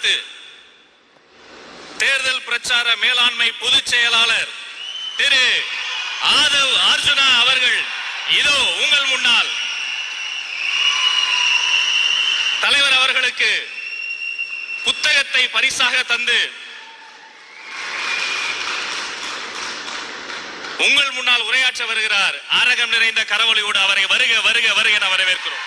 அடுத்து தேர்தல் பிரச்சார மேலாண்மை பொதுச் செயலாளர் திரு ஆதவ் அர்ஜுனா அவர்கள் இதோ உங்கள் முன்னால். தலைவர் அவர்களுக்கு புத்தகத்தை பரிசாக தந்து உங்கள் முன்னால் உரையாற்ற வருகிறார். அரகம் நிறைந்த கரவொலியோடு அவரை வருக வருக வருக என வரவேற்கிறோம்.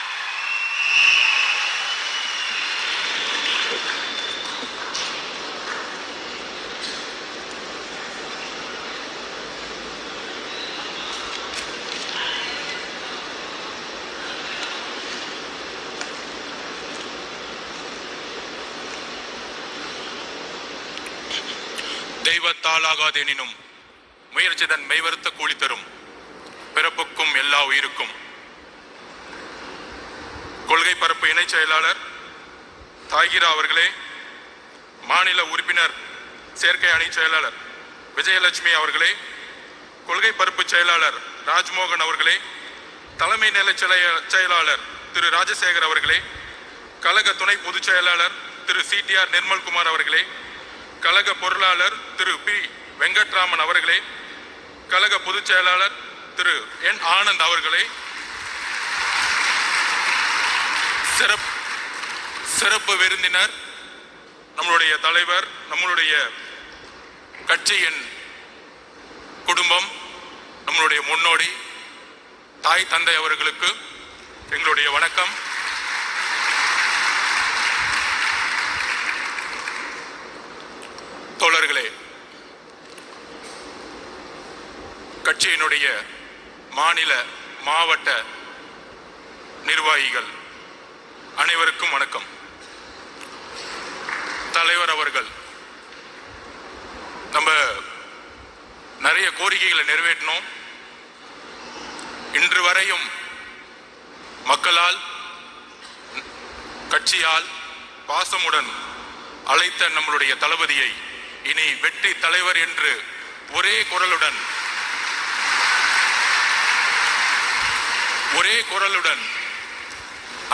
தெய்வத்தாலாகாதெனினும் முயற்சி தன் மெய்வருத்த கூலி தரும். பிறப்புக்கும் எல்லா உயிருக்கும். கொள்கை பரப்பு இணை செயலாளர் தாகிரா அவர்களே, மாநில உறுப்பினர் சேர்க்கை அணி செயலாளர் விஜயலட்சுமி அவர்களே, கொள்கை பரப்பு செயலாளர் ராஜ்மோகன் அவர்களே, தலைமை நிலை செயலாளர் திரு ராஜசேகர் அவர்களே, கழக துணை பொதுச் செயலாளர் திரு CTR நிர்மல்குமார் அவர்களே, கழக பொருளாளர் திரு P வெங்கட்ராமன் அவர்களே, கழக பொதுச் செயலாளர் திரு N ஆனந்த் அவர்களே, சிறப்பு விருந்தினர் நம்மளுடைய தலைவர், நம்மளுடைய கட்சியின் குடும்பம், நம்மளுடைய முன்னோடி தாய் தந்தை அவர்களுக்கு எங்களுடைய வணக்கம். தோழர்களே, கட்சியினுடைய மாநில மாவட்ட நிர்வாகிகள் அனைவருக்கும் வணக்கம். தலைவர் அவர்கள் நம்ம நிறைய கோரிக்கைகளை நிறைவேற்றினோம். இன்று வரையும் மக்களால் கட்சியால் பாசமுடன் அழைத்த நம்மளுடைய தளபதியை இனி வெற்றி தலைவர் என்று ஒரே குரலுடன்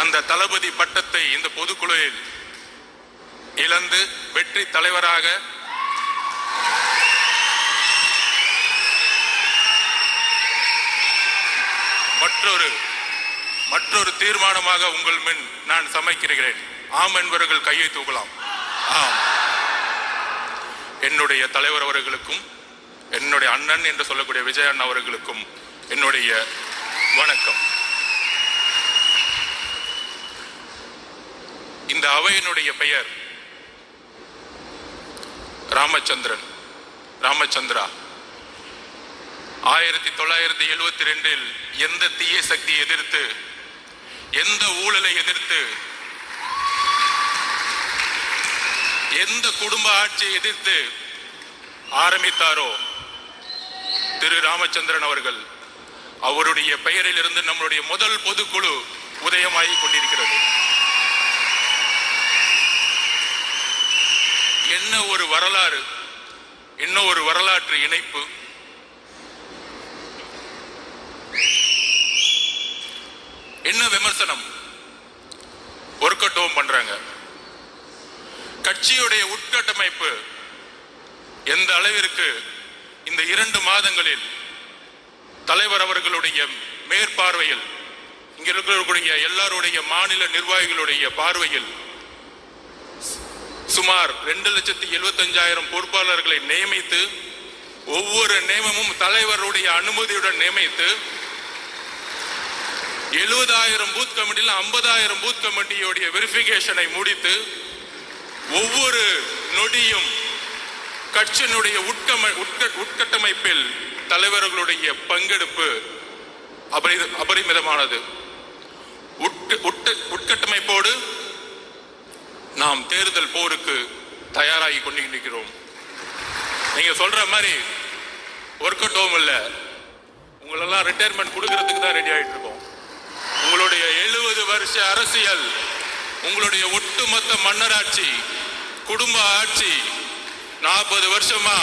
அந்த தளபதி பட்டத்தை இந்த பொதுக்குழுவில் இழந்து வெற்றி தலைவராக மற்றொரு தீர்மானமாக உங்கள் முன் நான் சமைக்கிறேன். ஆம் என்பவர்கள் கையை தூக்கலாம். ஆம். என்னுடைய தலைவர் அவர்களுக்கும் என்னுடைய அண்ணன் என்று சொல்லக்கூடிய விஜய் அண்ணா அவர்களுக்கும் என்னுடைய வணக்கம். இந்த அவையினுடைய பெயர் ராமச்சந்திரா. 1972 எந்த தீய சக்தியை எதிர்த்து, எந்த ஊழலை எதிர்த்து, எந்த குடும்ப ஆட்சியை எதிர்த்து ஆரம்பித்தாரோ திரு ராமச்சந்திரன் அவர்கள், அவருடைய பெயரில் இருந்து நம்மளுடைய முதல் பொதுக்குழு உதயமாகி கொண்டிருக்கிறது. என்ன ஒரு வரலாறு, என்ன ஒரு வரலாற்று இணைப்பு. என்ன விமர்சனம் ஒர்க் அவுட் பண்றாங்க. கட்சியுடைய உட்கட்டமைப்பு எந்த அளவிற்கு இந்த 2 மாதங்களில் தலைவர் அவர்களுடைய மேற்பார்வையில், இங்க இருக்கக்கூடிய எல்லாருடைய மாநில நிர்வாகிகளுடைய பார்வையில் சுமார் 2,75,000 பொறுப்பாளர்களை நியமித்து, ஒவ்வொரு நியமமும் தலைவருடைய அனுமதியுடன் நியமித்து, 70,000 பூத் கமிட்டியில் 50,000 பூத் கமிட்டியுடைய வெரிஃபிகேஷனை முடித்து, ஒவ்வொரு நொடியும் கட்சியினுடைய உட்கட்டமைப்பில் தலைவர்களுடைய பங்கெடுப்பு அபரிமிதமானது. உட்கட்டமைப்போடு நாம் தேர்தல் போருக்கு தயாராகி கொண்டிருக்கிறோம். நீங்க சொல்ற மாதிரி ஒர்க் அவுட் இல்ல, உங்களெல்லாம் ரிட்டையர்மெண்ட் கொடுக்கறதுக்கு தான் ரெடி ஆயிட்டு இருக்கோம். உங்களுடைய 70 வருஷ அரசியல், உங்களுடைய ஒட்டுமொத்த மன்னராட்சி, குடும்ப ஆட்சி, 40 வருஷமா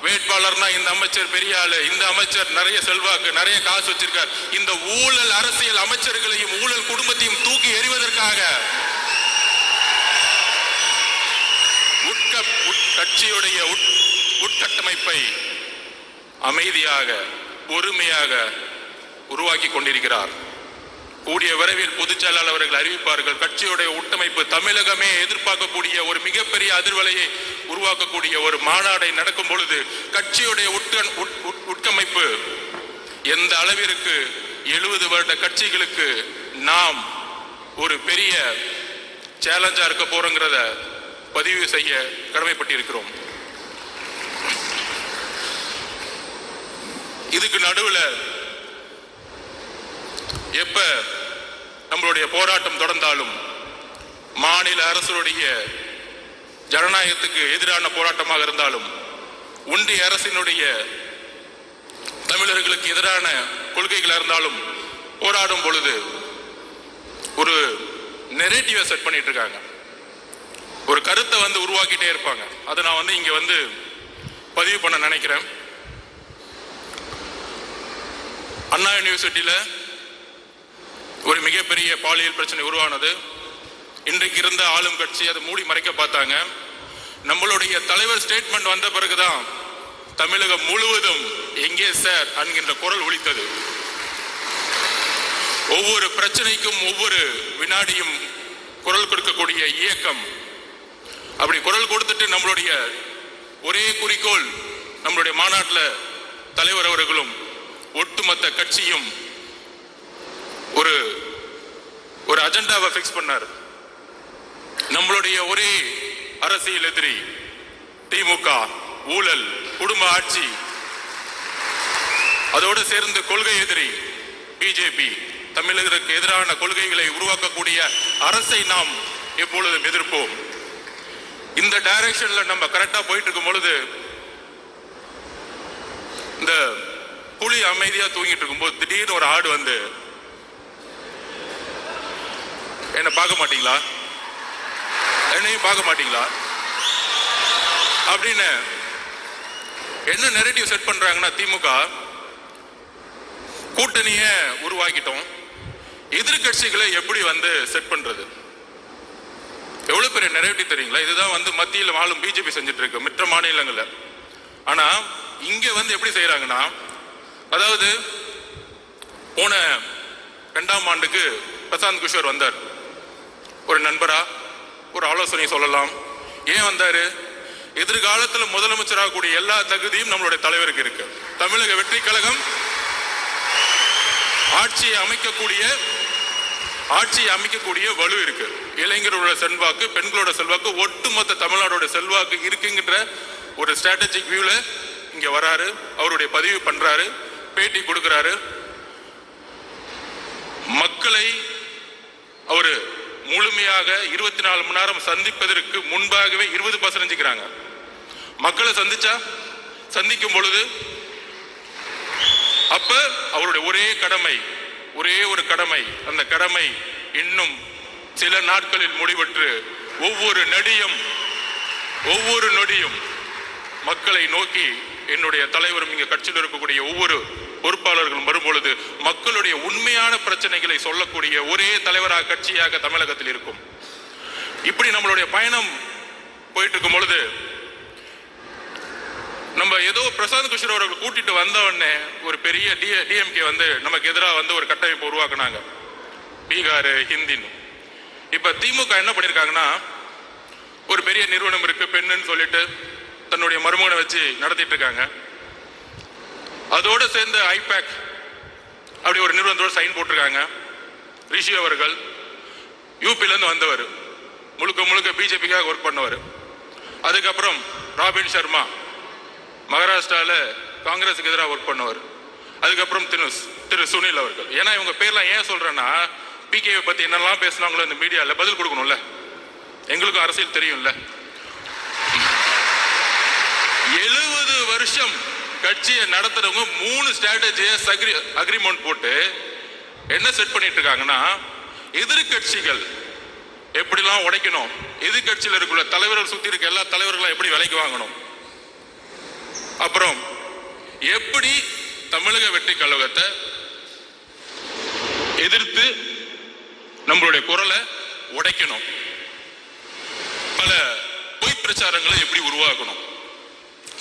வேட்பாளர்னா இந்த அமைச்சர் பெரிய ஆளு, இந்த அமைச்சர் நிறைய செல்வாக்கு, நிறைய காசு வச்சிருக்கார், இந்த ஊழல் அரசியல் அமைச்சர்களையும் ஊழல் குடும்பத்தையும் தூக்கி எறிவதற்காக கட்சியுடைய உட்கட்டமைப்பை அமைதியாக பொறுமையாக உருவாக்கி கொண்டிருக்கிறார். கூடிய விரைவில் பொதுச் செயலாளர் அவர்கள் அறிவிப்பார்கள். கட்சியுடைய உட்டமைப்பு தமிழகமே எதிர்பார்க்கக்கூடிய ஒரு மிகப்பெரிய அதிர்வலையை உருவாக்கக்கூடிய ஒரு மாநாடை நடக்கும் பொழுது கட்சியுடைய உட்கமைப்பு எந்த அளவிற்கு 70 வருட கட்சிகளுக்கு நாம் ஒரு பெரிய சேலஞ்சா இருக்க போறோங்கிறத பதிவு செய்ய கடமைப்பட்டிருக்கிறோம். இதுக்கு நடுவில் எப்ப நம்மளுடைய போராட்டம் தொடர்ந்தாலும் மாநில அரசுடைய ஜனநாயகத்துக்கு எதிரான போராட்டமாக இருந்தாலும் ஒன்றிய அரசினுடைய தமிழர்களுக்கு எதிரான கொள்கைகளாக இருந்தாலும் போராடும் பொழுது ஒரு நெரேட்டிவை செட் பண்ணிட்டு இருக்காங்க. ஒரு கருத்தை உருவாக்கிட்டே இருப்பாங்க. அதை நான் இங்க பதிவு பண்ண நினைக்கிறேன். அண்ணா யூனிவர்சிட்டியில ஒரு மிகப்பெரிய பாலியல் பிரச்சனை உருவானது. இன்றைக்கு இருந்த ஆளும் கட்சி அதை மூடி மறைக்க பார்த்தாங்க. நம்மளுடைய தலைவர் ஸ்டேட்மெண்ட் வந்த பிறகுதான் தமிழகம் முழுவதும் எங்கே சார் என்கின்ற குரல் ஒலித்தது. ஒவ்வொரு பிரச்சனைக்கும் ஒவ்வொரு வினாடியும் குரல் கொடுக்கக்கூடிய இயக்கம். அப்படி குரல் கொடுத்துட்டு நம்மளுடைய ஒரே குறிக்கோள், நம்மளுடைய மாநாட்டில் தலைவர் அவர்களும் ஒட்டுமொத்த கட்சியும் ஒரு அஜெண்டாவை பிக்ஸ் பண்ணார். நம்மளுடைய ஒரே அரசியல் எதிரி திமுக, ஊழல், குடும்ப ஆட்சி, அதோடு சேர்ந்து கொள்கை எதிரி பிஜேபி. தமிழர்களுக்கு எதிரான கொள்கைகளை உருவாக்கக்கூடிய அரசை நாம் எப்பொழுதும் எதிர்ப்போம். இந்த டைரக்ஷன்ல நம்ம கரெக்டா போயிட்டு இருக்கும் பொழுது இந்த புலி அமைதியா தூங்கிட்டு இருக்கும்போது திடீர்னு ஒரு ஆடு என்ன பார்க்க மாட்டீங்களா, என்னையும் பார்க்க மாட்டீங்களா அப்படின்னு என்ன நெரேட்டிவ் செட் பண்றாங்கன்னா, திமுக கூட்டணிய உருவாக்கிட்டோம், எதிர்கட்சிகளை எப்படி செட் பண்றது, எவ்வளவு பெரிய நெரேட்டிவ் தெரியுங்களா? இதுதான் மத்தியில் வாழும் பிஜேபி செஞ்சுட்டு இருக்கு மற்ற மாநிலங்கள்ல. ஆனா இங்க எப்படி செய்யறாங்கன்னா, அதாவது போன 2ஆம் ஆண்டுக்கு பிரசாந்த் கிஷோர் வந்தார். ஒரு நண்பரா ஒரு ஆலோசனை சொல்லலாம். ஏன் வந்தாரு? எதிர்காலத்தில் முதலமைச்சராக கூடிய எல்லா தகுதியும் நம்மளுடைய தலைவருக்கு இருக்கு. தமிழக வெற்றி கழகம் ஆட்சியை அமைக்கக்கூடிய வலு இருக்கு. இளைஞரோட செல்வாக்கு, பெண்களோட செல்வாக்கு, ஒட்டுமொத்த தமிழ்நாடோட செல்வாக்கு இருக்குங்கிற ஒரு ஸ்ட்ராட்டஜிக் வியூல இங்க வராரு. அவருடைய பதிவு பண்றாரு, பேட்டி கொடுக்கிறாரு. மக்களை அவரு முழுமையாக 24 மணி நேரம் சந்திப்பதற்கு முன்பாகவே 20% மக்களை சந்திக்கும் பொழுது அப்ப அவருடைய ஒரே ஒரு கடமை, அந்த கடமை இன்னும் சில நாட்களில் முடிவற்று ஒவ்வொரு நொடியும் மக்களை நோக்கி என்னுடைய தலைவரும் இங்க கட்சியில் இருக்கக்கூடிய ஒவ்வொரு பொறுப்பாளர்களும் வரும்பொழுது மக்களுடைய உண்மையான பிரச்சனைகளை சொல்லக்கூடிய ஒரே தலைவராக கட்சியாக தமிழகத்தில் இருக்கும். இப்படி நம்மளுடைய பயணம் போயிட்டு இருக்கும் பொழுது நம்ம ஏதோ பிரசாந்த் கிஷோர் அவர்கள் கூட்டிட்டு வந்த உடனே ஒரு பெரிய டிஎம்கே நமக்கு எதிராக ஒரு கட்டமைப்பு உருவாக்குனாங்க, பீகார் ஹிந்தின்னு. இப்ப திமுக என்ன பண்ணிருக்காங்கன்னா, ஒரு பெரிய நிறுவனம் இருக்கு பெண்ணுன்னு சொல்லிட்டு தன்னுடைய மருமகனை வச்சு நடத்திட்டு இருக்காங்க. அதோட சேர்ந்து ஐபேக் அப்படி ஒரு நிறுவனத்தோட சைன் போட்டிருக்காங்க. ரிஷி அவர்கள் யூபில இருந்து வந்தவர், முழுக்க பிஜேபிக்காக ஒர்க் பண்ணவர். அதுக்கப்புறம் ராபின் சர்மா மகாராஷ்டிரால காங்கிரஸுக்கு எதிராக ஒர்க் பண்ணவர். அதுக்கப்புறம் திரு சுனில் அவர்கள். ஏன்னா இவங்க பேர்லாம் ஏன் சொல்றேன்னா, பிகேவை பத்தி என்னெல்லாம் பேசினாங்களோ இந்த மீடியால பதில் கொடுக்கணும்ல, எங்களுக்கும் அரசியல் தெரியும்ல. 70 வருஷம் கட்சியை நடத்துறவங்க 3 ஸ்ட்ராட்டஜிஸ் அக்ரிமெண்ட் போட்டு என்ன செட் பண்ணிட்டு இருக்காங்கன்னா, எதிர்கட்சிகள் எப்படிலாம் உடைக்கணும், எதிர்கட்சியில் இருக்கிற தலைவர்கள் சுத்தி இருக்க எல்லா தலைவர்களும் எப்படி விலைக்கு வாங்கணும், அப்புறம் எப்படி தமிழக வெற்றி கழகத்தை எதிர்த்து நம்மளுடைய குரலை உடைக்கணும். பல பொய் பிரச்சாரங்களை எப்படி உருவாக்கணும்.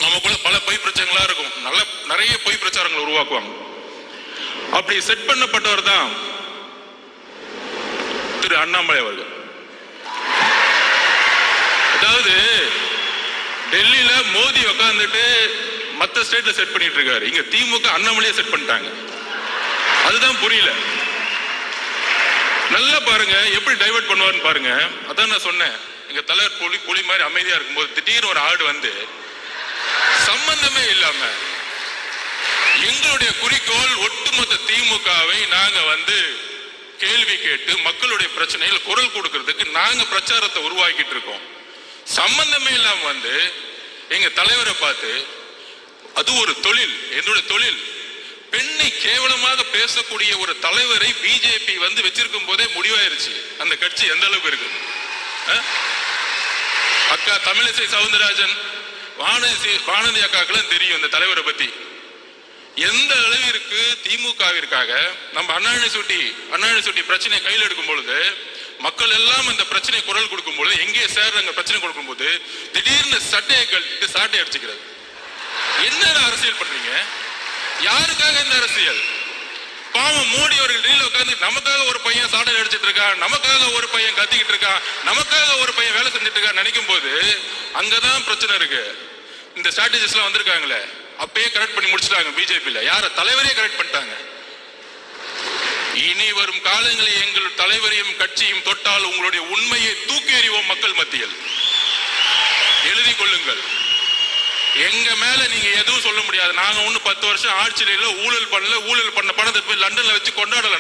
நமக்குள்ள பல பொய் பிரச்சாரங்களா இருக்கும், நிறைய பொய் பிரச்சாரங்களை உருவாக்குவாங்க. அப்படி செட் பண்ணப்பட்டவர் தான் திரு அண்ணாமலை அவர்கள். அதாவது டெல்லியில மோடி உட்கார்ந்துட்டு மற்ற ஸ்டேட்ல செட் பண்ணிட்டு இருக்காரு, இங்க திமுக அண்ணாமலையே செட் பண்ணிட்டாங்க. அதுதான் புரியல. நல்லா பாருங்க எப்படி டைவர்ட் பண்ணுவாருன்னு பாருங்க. அதான் நான் சொன்னேன், எங்க தலைவர் புலி மாதிரி அமைதியா இருக்கும்போது திடீர்னு ஒரு ஆடு வந்து சம்பந்தமே இல்லாம எங்களுடைய குறிக்கோள் ஒட்டுமொத்த திமுகவை நாங்க வந்து கேள்வி கேட்டு மக்களுடைய பிரச்சனைகள் குரல் கொடுக்கிறதுக்கு நாங்க பிரச்சாரத்தை உருவாக்கிட்டு இருக்கோம். சம்பந்தமே இல்லாம வந்து எங்க தலைவரை பார்த்து அது ஒரு தொழில், என்னுடைய தொழில், பெண்ணை கேவலமாக பேசக்கூடிய ஒரு தலைவரை பிஜேபி வந்து வச்சிருக்கும் போதே முடிவாயிருச்சு அந்த கட்சி எந்த அளவுக்கு இருக்கு. அக்கா தமிழிசை சவுந்தரராஜன், வானதி அக்காக்கெல்லாம் தெரியும் இந்த தலைவரை பத்தி. எந்த அளவிற்கு திமுகவிற்காக நம்ம அண்ணாநிசுட்டி பிரச்சனை கையில் எடுக்கும் பொழுது மக்கள் எல்லாம் அந்த பிரச்சனை குரல் கொடுக்கும் பொழுது எங்கே சேர்றாங்க பிரச்சனை கொடுக்கும் போது திடீர்னு சட்டையை கழித்து சாட்டை அடிச்சுக்கிறது. என்ன அரசியல் பண்றீங்க? யாருக்காக இந்த அரசியல்? பாவம் மோடி அவர்கள் டெல்லியில் உட்கார்ந்து நமக்காக ஒரு பையன் சாட்டை அடிச்சிட்டு இருக்கான், நமக்காக ஒரு பையன் கத்திக்கிட்டு இருக்கான், நமக்காக ஒரு பையன் வேலை செஞ்சுட்டு இருக்கான் நினைக்கும் போது அங்கதான் பிரச்சனை இருக்கு. இந்த ஸ்ட்ராட்டஜிஸ் எல்லாம் வந்திருக்காங்களே அப்பயே கரெக்ட் பண்ணி முடிச்சிட்டாங்க பிஜேபியில. யார தலைவரே கரெக்ட் பண்ணிட்டாங்க. இனி வரும் காலங்களில் எங்கள் தலைவரையும் கட்சியும் தொட்டால் உங்களுடைய உண்மையை தூக்கி எறிவோம் மக்கள் மத்தியில். எழுதி கொள்ளுங்கள். எங்க மேல நீங்க எதுவும் சொல்ல முடியாது. நாங்க ஒண்ணு 10 வருஷம் ஆட்சியில ஊழல் பண்ணல, ஊழல் பண்ண பணத்தை போய் லண்டன்ல வச்சு கொண்டாடல.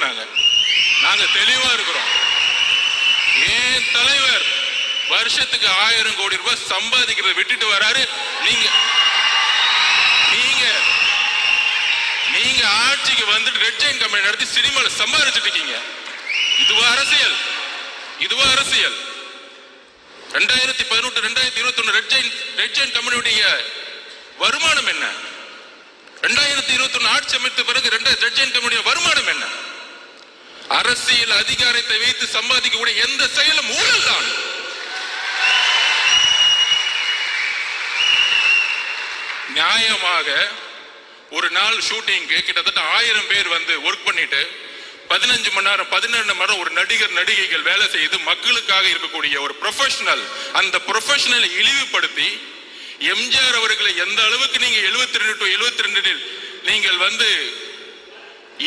நாங்க தெளிவா இருக்கிறோம். ஏன் தலைவர் வருஷத்துக்கு 1000 கோடி ரூபாய் சம்பாதிக்கிறத விட்டுட்டு வராரு. நீங்க ஆட்சிக்கு வந்துட்டு ரெட் ஜெயின் கம்பெனி நடத்தி சினிமால சம்பாதிச்சுட்டு இருக்கீங்க. இதுவா அரசியல்? 2018 2021 ரெட் ஜெயின் கம்பெனியுடைய வருமானம் என்ன? 2021 ஆட்சி அமைத்த பிறகு ரெட் ஜெயின் கம்பெனியுடைய வருமானம் என்ன? அரசியல் அதிகாரத்தை வைத்து சம்பாதிக்கக்கூடிய எந்த செயலும் ஊழல் தான். நியாயமாக ஒரு நாள் ஷூட்டிங்க்கு கிட்டத்தட்ட 1000 பேர் வந்து ஒர்க் பண்ணிட்டு 15 மணி நேரம் 12 மணி நேரம் ஒரு நடிகைகள் வேலை செய்து மக்களுக்காக இருக்கக்கூடிய ஒரு ப்ரொஃபஷனல், அந்த ப்ரொஃபஷனலை இழிவுபடுத்தி எம்ஜிஆர் அவர்களை எந்த அளவுக்கு நீங்க 72 to 72 நீங்கள் வந்து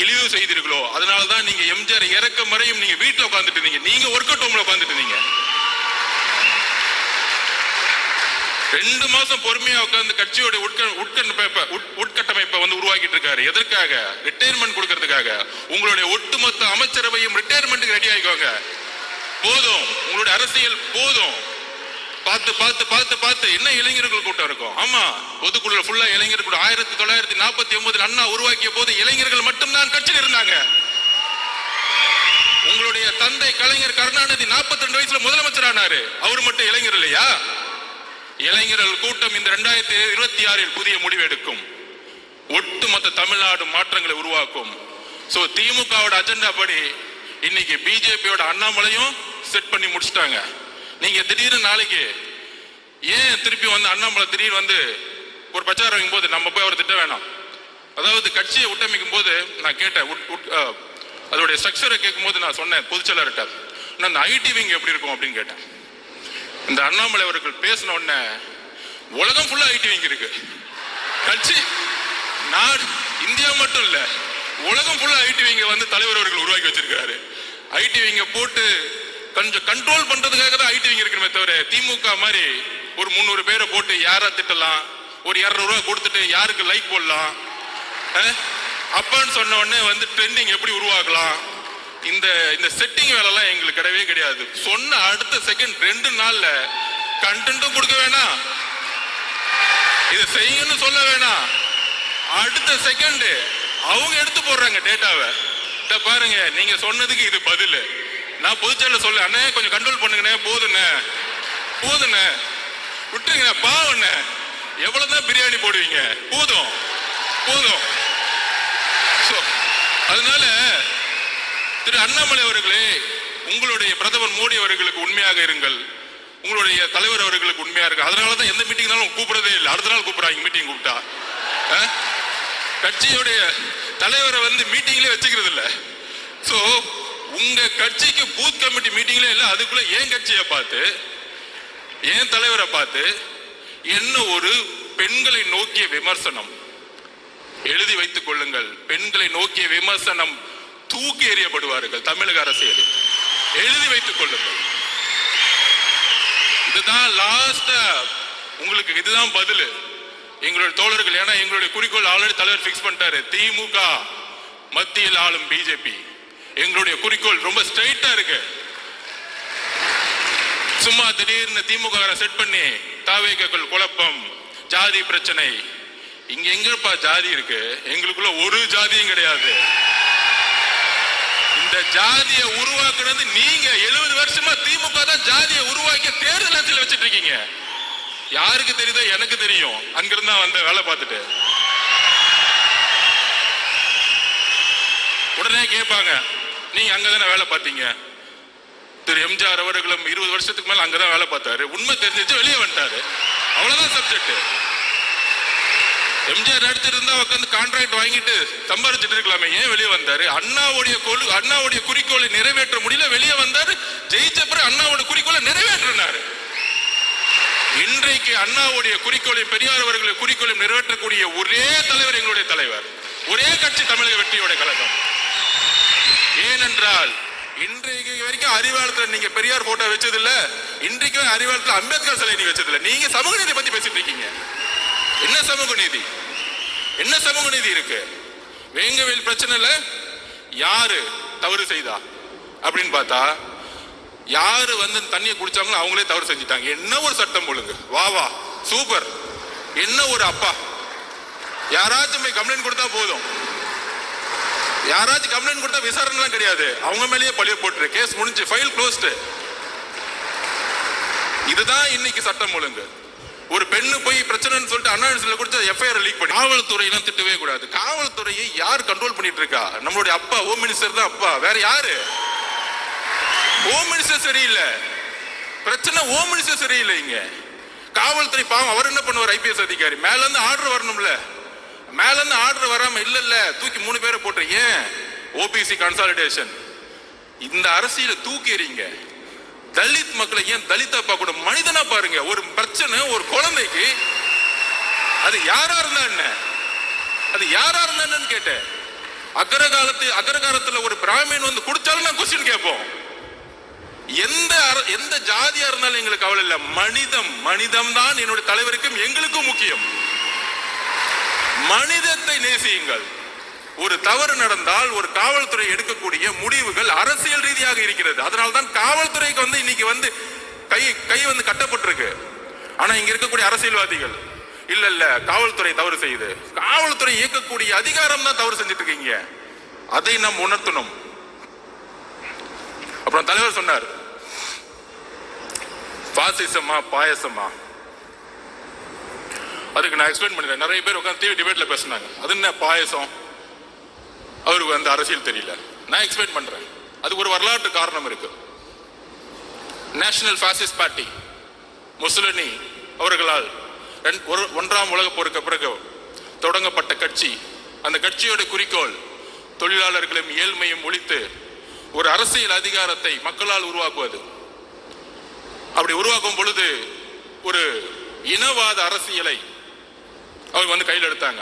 இழிவு செய்தீர்களோ அதனாலதான் நீங்க எம்ஜிஆர் இறக்க மறையும் நீங்க வீட்டுல உட்கார்ந்துட்டு இருந்தீங்க. நீங்க ஒர்க் அவுட் ஹோம்ல உட்கார்ந்துட்டு இருந்தீங்க. 2 மாசம் பொறுமையா உட்கார்ந்து கட்சியோட உட்கட்டமைப்பை வந்து உருவாக்கிட்டு இருக்காரு. எதற்காக? ரிட்டையர்மெண்ட் கொடுக்கறதுக்காக. உங்களுடைய ஒட்டுமொத்த அமைச்சரவையும் ரிட்டையர்மெண்ட்டுக்கு ரெடி ஆகிக்கோங்க. போதும், உங்களுடைய அரசியல் போதும். பார்த்து பார்த்து பார்த்து பார்த்து என்ன இளைஞர்கள் கூட்டம் இருக்கும். ஆமா, பொதுக்குழு ஃபுல்லா இளைஞர் கூட. 1949 அண்ணா உருவாக்கிய போது இளைஞர்கள் மட்டும்தான் கட்சியில் இருந்தாங்க. உங்களுடைய தந்தை கலைஞர் கருணாநிதி 42 வயசுல முதலமைச்சர் ஆனாரு. அவர் மட்டும் இளைஞர் இல்லையா? இளைஞர்கள் கூட்டம் இந்த 2026 புதிய முடிவெடுக்கும். ஒட்டுமொத்த தமிழ்நாடு மாற்றங்களை உருவாக்கும். சோ திமுகவோட அஜெண்டா படி இன்னைக்கு பிஜேபியோட அண்ணாமலையும் செட் பண்ணி முடிச்சிட்டாங்க. நீங்க திடீர்னு நாளைக்கு ஏன் திருப்பி வந்து அண்ணாமலை திடீர்னு வந்து ஒரு பிரச்சாரம் வைக்கும் போது நம்ம போய் அவர் திட்ட வேணாம். அதாவது கட்சியை விட்டமைக்கும் போது நான் கேட்டேன், அதோடைய ஸ்ட்ரக்சரை கேட்கும் போது நான் சொன்னேன் பொதுச்செயலாளர்கிட்ட, நான் இந்த ஐடி விங் எப்படி இருக்கும் அப்படின்னு கேட்டேன். இந்த அண்ணாமலை அவர்கள் பேசின உடனே உலகம் ஃபுல்லா ஐடி விங் இருக்கு. கட்சி நாடு இந்தியா மட்டும் இல்ல, உலகம் ஃபுல்லா ஐடி விங்க வந்து தலைவர் அவர்கள் உருவாக்கி வச்சிருக்காரு. ஐடி விங்க போட்டு கொஞ்சம் கண்ட்ரோல் பண்றதுக்காக தான் ஐடி விங் இருக்குமே தவிர திமுக மாதிரி ஒரு 300 பேரை போட்டு யாரா திட்டலாம், ஒரு 200 ரூபாய் கொடுத்துட்டு யாருக்கு லைக் போடலாம் அப்பன்னு சொன்ன உடனே வந்து ட்ரெண்டிங் எப்படி உருவாக்கலாம், இந்த செட்டிங் வேலை எல்லாம் எங்களுக்கு கிடையவே கிடையாது. சொன்ன அடுத்த செகண்ட் 2 நாள்ல கண்டென்ட்டும் கொடுக்க வேணாம், இதை செய்யுன்னு சொல்ல வேணாம், அடுத்த செகண்ட் அவங்க எடுத்து போடுறாங்க டேட்டாவை. பாருங்க, நீங்க சொன்னதுக்கு இது பதில். நான் பொதுச்செயலாளர் சொல்ல, அண்ணே கொஞ்சம் கண்ட்ரோல் பண்ணுங்கண்ணே, போதுண்ணே விட்டுருங்க, பாவண்ணே எவ்வளவுதான் பிரியாணி போடுவீங்க, போதும். அதனால திரு அண்ணாமலை அவர்களே, உங்களுடைய பிரதமர் மோடி அவர்களுக்கு உண்மையாக இருங்கள். உங்களுடைய தலைவர் அவர்களுக்கு உண்மையா இருக்கு. அதனாலதான் எந்த மீட்டிங்னாலும் கூப்பிடுறதே இல்லை. அடுத்த நாள் கூப்பிடுறாங்க மீட்டிங் கூப்பிட்டா. கட்சியுடைய தலைவரை வந்து மீட்டிங்லேயே வச்சுக்கிறது இல்லை. ஸோ உங்க கட்சிக்கு பூத் கமிட்டி மீட்டிங்ல இல்லை, அதுக்குள்ள ஏன் கட்சியை பார்த்து ஏன் தலைவரை பார்த்து என்ன ஒரு பெண்களை நோக்கிய விமர்சனம். எழுதி வைத்துக் கொள்ளுங்கள், பெண்களை நோக்கிய விமர்சனம் தூக்கி எறியப்படுவார்கள் தமிழக அரசியலில். எழுதி வைத்துக் கொள்ளுங்கள். இதுதான் லாஸ்ட், உங்களுக்கு இதுதான் பதில். எங்களுடைய தோழர்கள், ஏன்னா எங்களுடைய குறிக்கோள் ஆல்ரெடி தலைவர் பிக்ஸ் பண்ணிட்டாரு. திமுக மத்தியில் ஆளும் பிஜேபி. எங்களுடைய குறிக்கோள் ரொம்ப ஸ்ட்ரைட்டா இருக்கு. சும்மா திடீர்னு திமுக செட் பண்ணி தாவேக்கள் குழப்பம், ஜாதி பிரச்சனை. இங்க எங்கப்பா ஜாதி இருக்கு? எங்களுக்குள்ள ஒரு ஜாதியும் கிடையாது. இந்த ஜாதியை உருவாக்குறது நீங்க. 70 வருஷமா திமுக தான் ஜாதியை உருவாக்கி தேர்தல் நேரத்தில் வச்சிட்டு இருக்கீங்க. யாருக்கு தெரியுதோ? எனக்கு தெரியும். அங்கிருந்தா வந்த வேலை பார்த்துட்டு உடனே கேட்பாங்க, நீங்க அங்கதானே வேலை பார்த்தீங்க? திரு எம்ஜிஆர் அவர்களும் 20 வருஷத்துக்கு மேல அங்கதான் வேலை பார்த்தாரு. உண்மை தெரிஞ்சிச்சு, வெளியே வந்துட்டாரு. அவ்வளவுதான் சப்ஜெக்ட். எம்ஜிஆர் நடிச்சிருந்தா உட்காந்து கான்ட்ராக்ட் வாங்கிட்டு சம்பாதிச்சுட்டு இருக்கலாமே, ஏன் வெளியே வந்தாரு? அண்ணாவுடைய குறிக்கோளை நிறைவேற்ற முடியல, வெளியே வந்தாரு. ஜெயிச்ச பிறகு அண்ணாவுடைய குறிக்கோளை நிறைவேற்றினாரு. இன்றைக்கு அண்ணாவுடைய குறிக்கோளையும் பெரியார் அவர்களுடைய குறிக்கோளையும் நிறைவேற்றக்கூடிய ஒரே தலைவர் எங்களுடைய தலைவர். ஒரே கட்சி தமிழக வெற்றியோட கழகம். ஏனென்றால் இன்றைக்கு வரைக்கும் அறிவாலயத்தில் நீங்க பெரியார் போட்டோ வச்சது இல்ல, இன்றைக்கு அறிவாலயத்தில் அம்பேத்கர் சிலை நீங்க வச்சது இல்ல. நீங்க சமூக நீதி பத்தி பேசிட்டு இருக்கீங்க. என்ன சமூக நீதி? என்ன சமூக நீதி இருக்கு? வேங்கவேல் பிரச்சனைல யாரு தவறு செய்தா அப்படின்னு பார்த்தா, யாரு வந்து தண்ணியை குடிச்சாங்களோ அவங்களே தவறு செஞ்சுட்டாங்க. என்ன ஒரு சட்டம் ஒழுங்கு! வா வா சூப்பர்! என்ன ஒரு அப்பா! யாராச்சும் போய் கம்ப்ளைண்ட் கொடுத்தா போதும். யாராச்சும் கம்ப்ளைண்ட் கொடுத்தா விசாரணை கிடையாது, அவங்க மேலேயே பழிய போட்டு கேஸ் முடிஞ்சு, ஃபைல் க்ளோஸ்டு. இதுதான் இன்னைக்கு சட்டம் ஒழுங்கு. ஒரு பெண்ணு போய் பிரச்சனைன்னு சொல்லிட்டு அண்ணா கொடுத்து எஃப்ஐஆர் லீக் பண்ணி, காவல்துறையெல்லாம் திட்டவே கூடாது. காவல்துறையை யார் கண்ட்ரோல் பண்ணிட்டு இருக்கா? நம்மளுடைய அப்பா ஹோம் மினிஸ்டர் தான். அப்பா வேற யாரு? ஹோம் மினிஸ்டர் சரியில்லை. பிரச்சனை ஹோம் மினிஸ்டர் சரியில்லை. இங்க காவல்துறை பாவம், அவர் என்ன பண்ணுவார்? ஐபிஎஸ் அதிகாரி மேல இருந்து ஆர்டர் வரணும்ல. மேல இருந்து ஆர்டர் வராம இல்ல தூக்கி 3 பேரை போட்டு, ஏன் ஓபிசி கன்சாலிடேஷன்? இந்த அரசியல தூக்கி எறிங்க. தலித் மக்களை ஏன் தலிதா பார்க்க? மனிதனா பாருங்க. ஒரு பிரச்சனை ஒரு குழந்தைக்கு, அது யாரா இருந்தா என்ன? அது யாரா இருந்தா என்னன்னு கேட்டேன். அக்ரகாரத்துல ஒரு பிராமின் வந்து குடிச்சாலும் நான் கொஸ்டின் கேட்போம். எந்த ஜாதியா இருந்தாலும் எங்களுக்கு கவலை இல்ல. மனிதம் தான் என்னுடைய தலைவருக்கும் எங்களுக்கும் முக்கியம். மனிதத்தை நேசியுங்கள். ஒரு தவறு நடந்தால் ஒரு காவல்துறை எடுக்கக்கூடிய முடிவுகள் அரசியல் ரீதியாக இருக்கிறது. அதனால்தான் காவல்துறைக்கு வந்து இன்னைக்கு வந்து கை வந்து கட்டப்பட்டிருக்கு. ஆனா இங்க இருக்கக்கூடிய அரசியல்வாதிகள் இல்ல காவல்துறை தவறு செய்யுது, காவல்துறை இயக்கக்கூடிய அதிகாரம் தான் தவறு செஞ்சுட்டு இருக்கீங்க. அதை நாம் உணர்த்தணும். அப்புறம் தலைவர் சொன்னார், பாசிசமா பாயசமா? அதுக்கு நான் எக்ஸ்பிளைன் பண்ணிட்டேன். நிறைய பேர் உட்காந்து டிவி டிபேட்ல பேசினாங்க, அது என்ன பாயசம்? அவருக்கு அந்த அரசியல் தெரியல. நான் எக்ஸ்பிளைன் பண்றேன். அதுக்கு ஒரு வரலாற்று காரணம் இருக்கு. நேஷனல் பாசிஸ்ட் பார்ட்டி முசோலினி அவர்களால் 1ஆம் உலக போருக்கு பிறகு தொடங்கப்பட்ட கட்சி. அந்த கட்சியோட குறிக்கோள் தொழிலாளர்களையும் ஏழ்மையும் ஒழித்து ஒரு அரசியல் அதிகாரத்தை மக்களால் உருவாக்குவது. அப்படி உருவாக்கும் பொழுது ஒரு இனவாத அரசியலை அவங்க வந்து கையில் எடுத்தாங்க.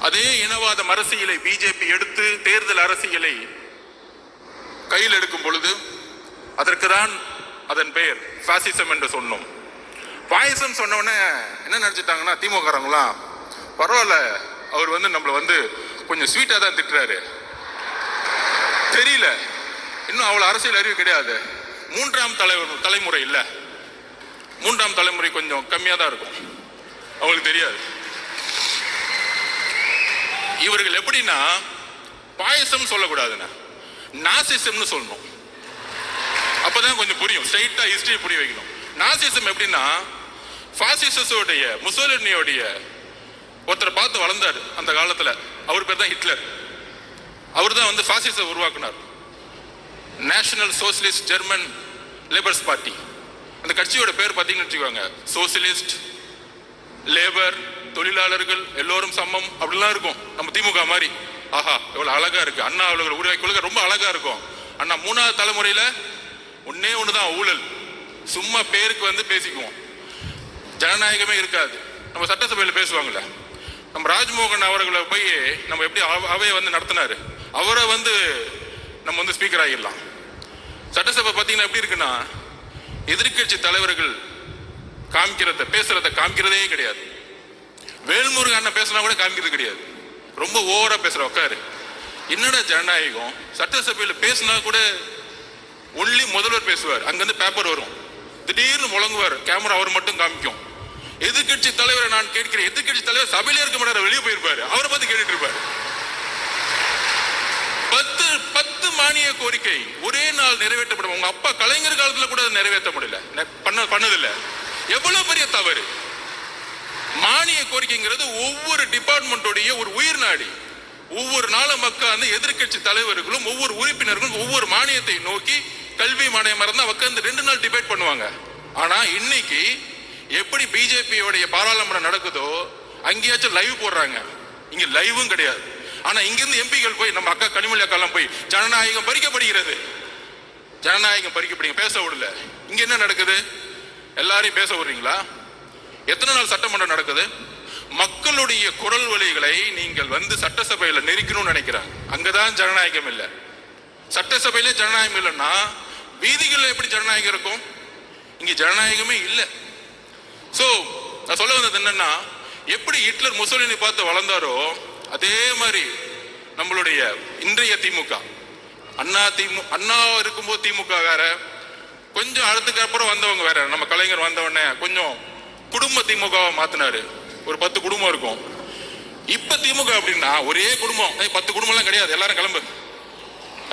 அதே இனவாத அரசியலை பிஜேபி எடுத்து தேர்தல் அரசியலை கையில் எடுக்கும் பொழுது அதற்கு தான் அதன் பெயர் பாசிசம் என்று சொன்னோம். பாயசம் சொன்ன உடனே என்ன நினைச்சிட்டாங்கன்னா, திமுகலாம் பரவாயில்ல, அவர் வந்து நம்மள வந்து கொஞ்சம் ஸ்வீட்டா தான் திட்டுறாரு, தெரியல, இன்னும் அவ்வளவு அரசியல் அறிவு கிடையாது. 3ஆம் தலைமுறை இல்ல, 3ஆம் தலைமுறை கொஞ்சம் கம்மியா தான் இருக்கும், அவங்களுக்கு தெரியாது. இவர்கள் எப்படின்னா பாயசம் சொல்லக்கூடாதுன்னா நாசிசம்னு சொல்லணும். அப்பதான் கொஞ்சம் புரியும். ஸ்ட்ரைட்டா ஹிஸ்டரி புரிய வைக்கணும். நாசிசம் எப்படின்னா, பாசிசோடைய முசோலினியோடைய ஒருத்தரை பார்த்து வளர்ந்தாரு அந்த காலத்துல. அவர் பேர் தான் ஹிட்லர். அவர் தான் வந்து பாசிச உருவாக்குனார். National socialist German labours party. அந்த கட்சியோட பேர் பார்த்தீங்கன்னு வச்சுக்கோங்க, சோசியலிஸ்ட், லேபர், தொழிலாளர்கள் எல்லோரும் சமம் அப்படிலாம் இருக்கும். நம்ம திமுக மாதிரி. ஆஹா எவ்வளவு அழகா இருக்கு. அண்ணா அவர்கள் உருவாக்கி கொள்கை ரொம்ப அழகா இருக்கும். அண்ணா 3வது தலைமுறையில ஒன்னே ஒண்ணுதான் ஊழல். சும்மா பேருக்கு வந்து பேசிக்குவோம், ஜனநாயகமே இருக்காது. நம்ம சட்டசபையில பேசுவாங்கல்ல, நம்ம ராஜ்மோகன் அவர்களை போய் நம்ம எப்படி அவையை வந்து நடத்தினாரு, அவரை வந்து நம்ம வந்து ஸ்பீக்கர் ஆகிடலாம். சட்டசபை பார்த்தீங்கன்னா எப்படி இருக்குன்னா, எதிர்கட்சி தலைவர்கள் பேசுறத காமிக்கிறதே கிடையாது. வேல்முருகன் அண்ணன் பேசினா கூட காமிக்கிறது கிடையாது. ரொம்ப ஓவரா பேசுற உட்காரு. என்னடா ஜனநாயகம்? சட்டசபையில பேசினா கூட ஒன்லி முதல்வர் பேசுவார், அங்கிருந்து பேப்பர் வரும், திடீர்னு முழங்குவார், கேமரா அவர் மட்டும் காமிக்கும். எதிர்கட்சி தலைவரை நான் கேட்கிறேன், எதிர்கட்சி தலைவர் சபையில இருக்க மாட்டார், வெளியே போயிருப்பாரு, அவரை பார்த்து கேட்டுட்டு இருப்பாரு. 10 மானிய கோரிக்கை ஒரே நாள் நிறைவேற்றப்படும். உங்க அப்பா கலைஞர் காலத்துல கூட நிறைவேற்ற முடியல, பண்ணதில்லை. எவ்வளவு பெரிய தவறு! மானிய கோரிக்கைங்கிறது ஒவ்வொரு டிபார்ட்மெண்டோடைய ஒரு உயிர் நாடி. ஒவ்வொரு நாளும் மக்கள் வந்து எதிர்கட்சி தலைவர்களும் ஒவ்வொரு உறுப்பினர்களும் ஒவ்வொரு மானியத்தை நோக்கி, கல்வி மானியம் இருந்தா உட்கார்ந்து 2 நாள் டிபேட் பண்ணுவாங்க. ஆனா இன்னைக்கு எப்படி பிஜேபியோடைய பாராளுமன்றம் நடக்குதோ அங்கேயாச்சும் லைவ் போடுறாங்க, இங்க லைவும் கிடையாது. ஆனா இங்கிருந்து எம்பிகள் போய், நம்ம அக்கா கனிமொழி அக்காலாம் போய், ஜனநாயகம் பறிக்கப்படுகிறது, ஜனநாயகம் பறிக்கப்படுங்க, பேச விடல. இங்க என்ன நடக்குது? எல்லாரையும் பேச விடுறீங்களா? எத்தனை நாள் சட்டமன்றம் நடக்குது? மக்களுடைய குரல் வலிகளை நீங்கள் வந்து சட்டசபையில நெருக்கணும்னு நினைக்கிறாங்க. அங்கதான் ஜனநாயகம் இல்லை. சட்டசபையிலே ஜனநாயகம் இல்லைன்னா வீதிகளில் எப்படி ஜனநாயகம் இருக்கும்? இங்க ஜனநாயகமே இல்லை. சோ நான் சொல்ல வந்தது என்னன்னா, எப்படி ஹிட்லர் முசோலினி பார்த்து வளர்ந்தாரோ அதே மாதிரி நம்மளுடைய இன்றைய திமுக, அண்ணா இருக்கும்போது திமுக வேற, கொஞ்சம் அடுத்துக்கு அப்புறம் வந்தவங்க வேற. நம்ம கலைஞர் வந்தவொடனே கொஞ்சம் குடும்ப திமுகவை மாத்தினாரு, ஒரு 10 குடும்பம் இருக்கும். இப்ப திமுக அப்படின்னா ஒரே குடும்பம், 10 குடும்பம் எல்லாம் கிடையாது, எல்லாரும் கிளம்பு,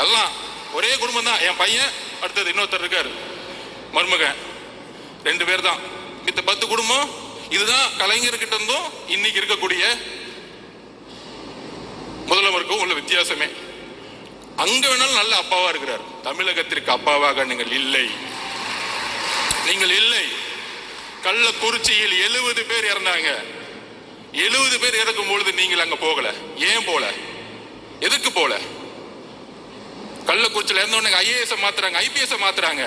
எல்லாம் ஒரே குடும்பம் தான். என் பையன், அடுத்தது இன்னொருத்தர் இருக்காரு, மருமகன், 2 பேர் தான். மித்த 10 குடும்பம். இதுதான் கலைஞர்கிட்ட இருந்தும் இன்னைக்கு இருக்கக்கூடிய முதல்வருக்கும் உள்ள வித்தியாசமே. அங்க வேணாலும் நல்ல அப்பாவா இருக்கிறார், தமிழகத்திற்கு அப்பாவாக நீங்கள் இல்லை, நீங்கள் இல்லை. கள்ளக்குறிச்சியில் 70 பேர் இறந்தாங்க. 70 பேர் இறக்கும் பொழுது நீங்கள் அங்க போகல. ஏன் போல? எதுக்கு போல? கள்ளக்குறிச்சியில் இருந்தவங்க ஐஏஎஸ் மாத்துறாங்க, ஐபிஎஸ் மாத்துறாங்க.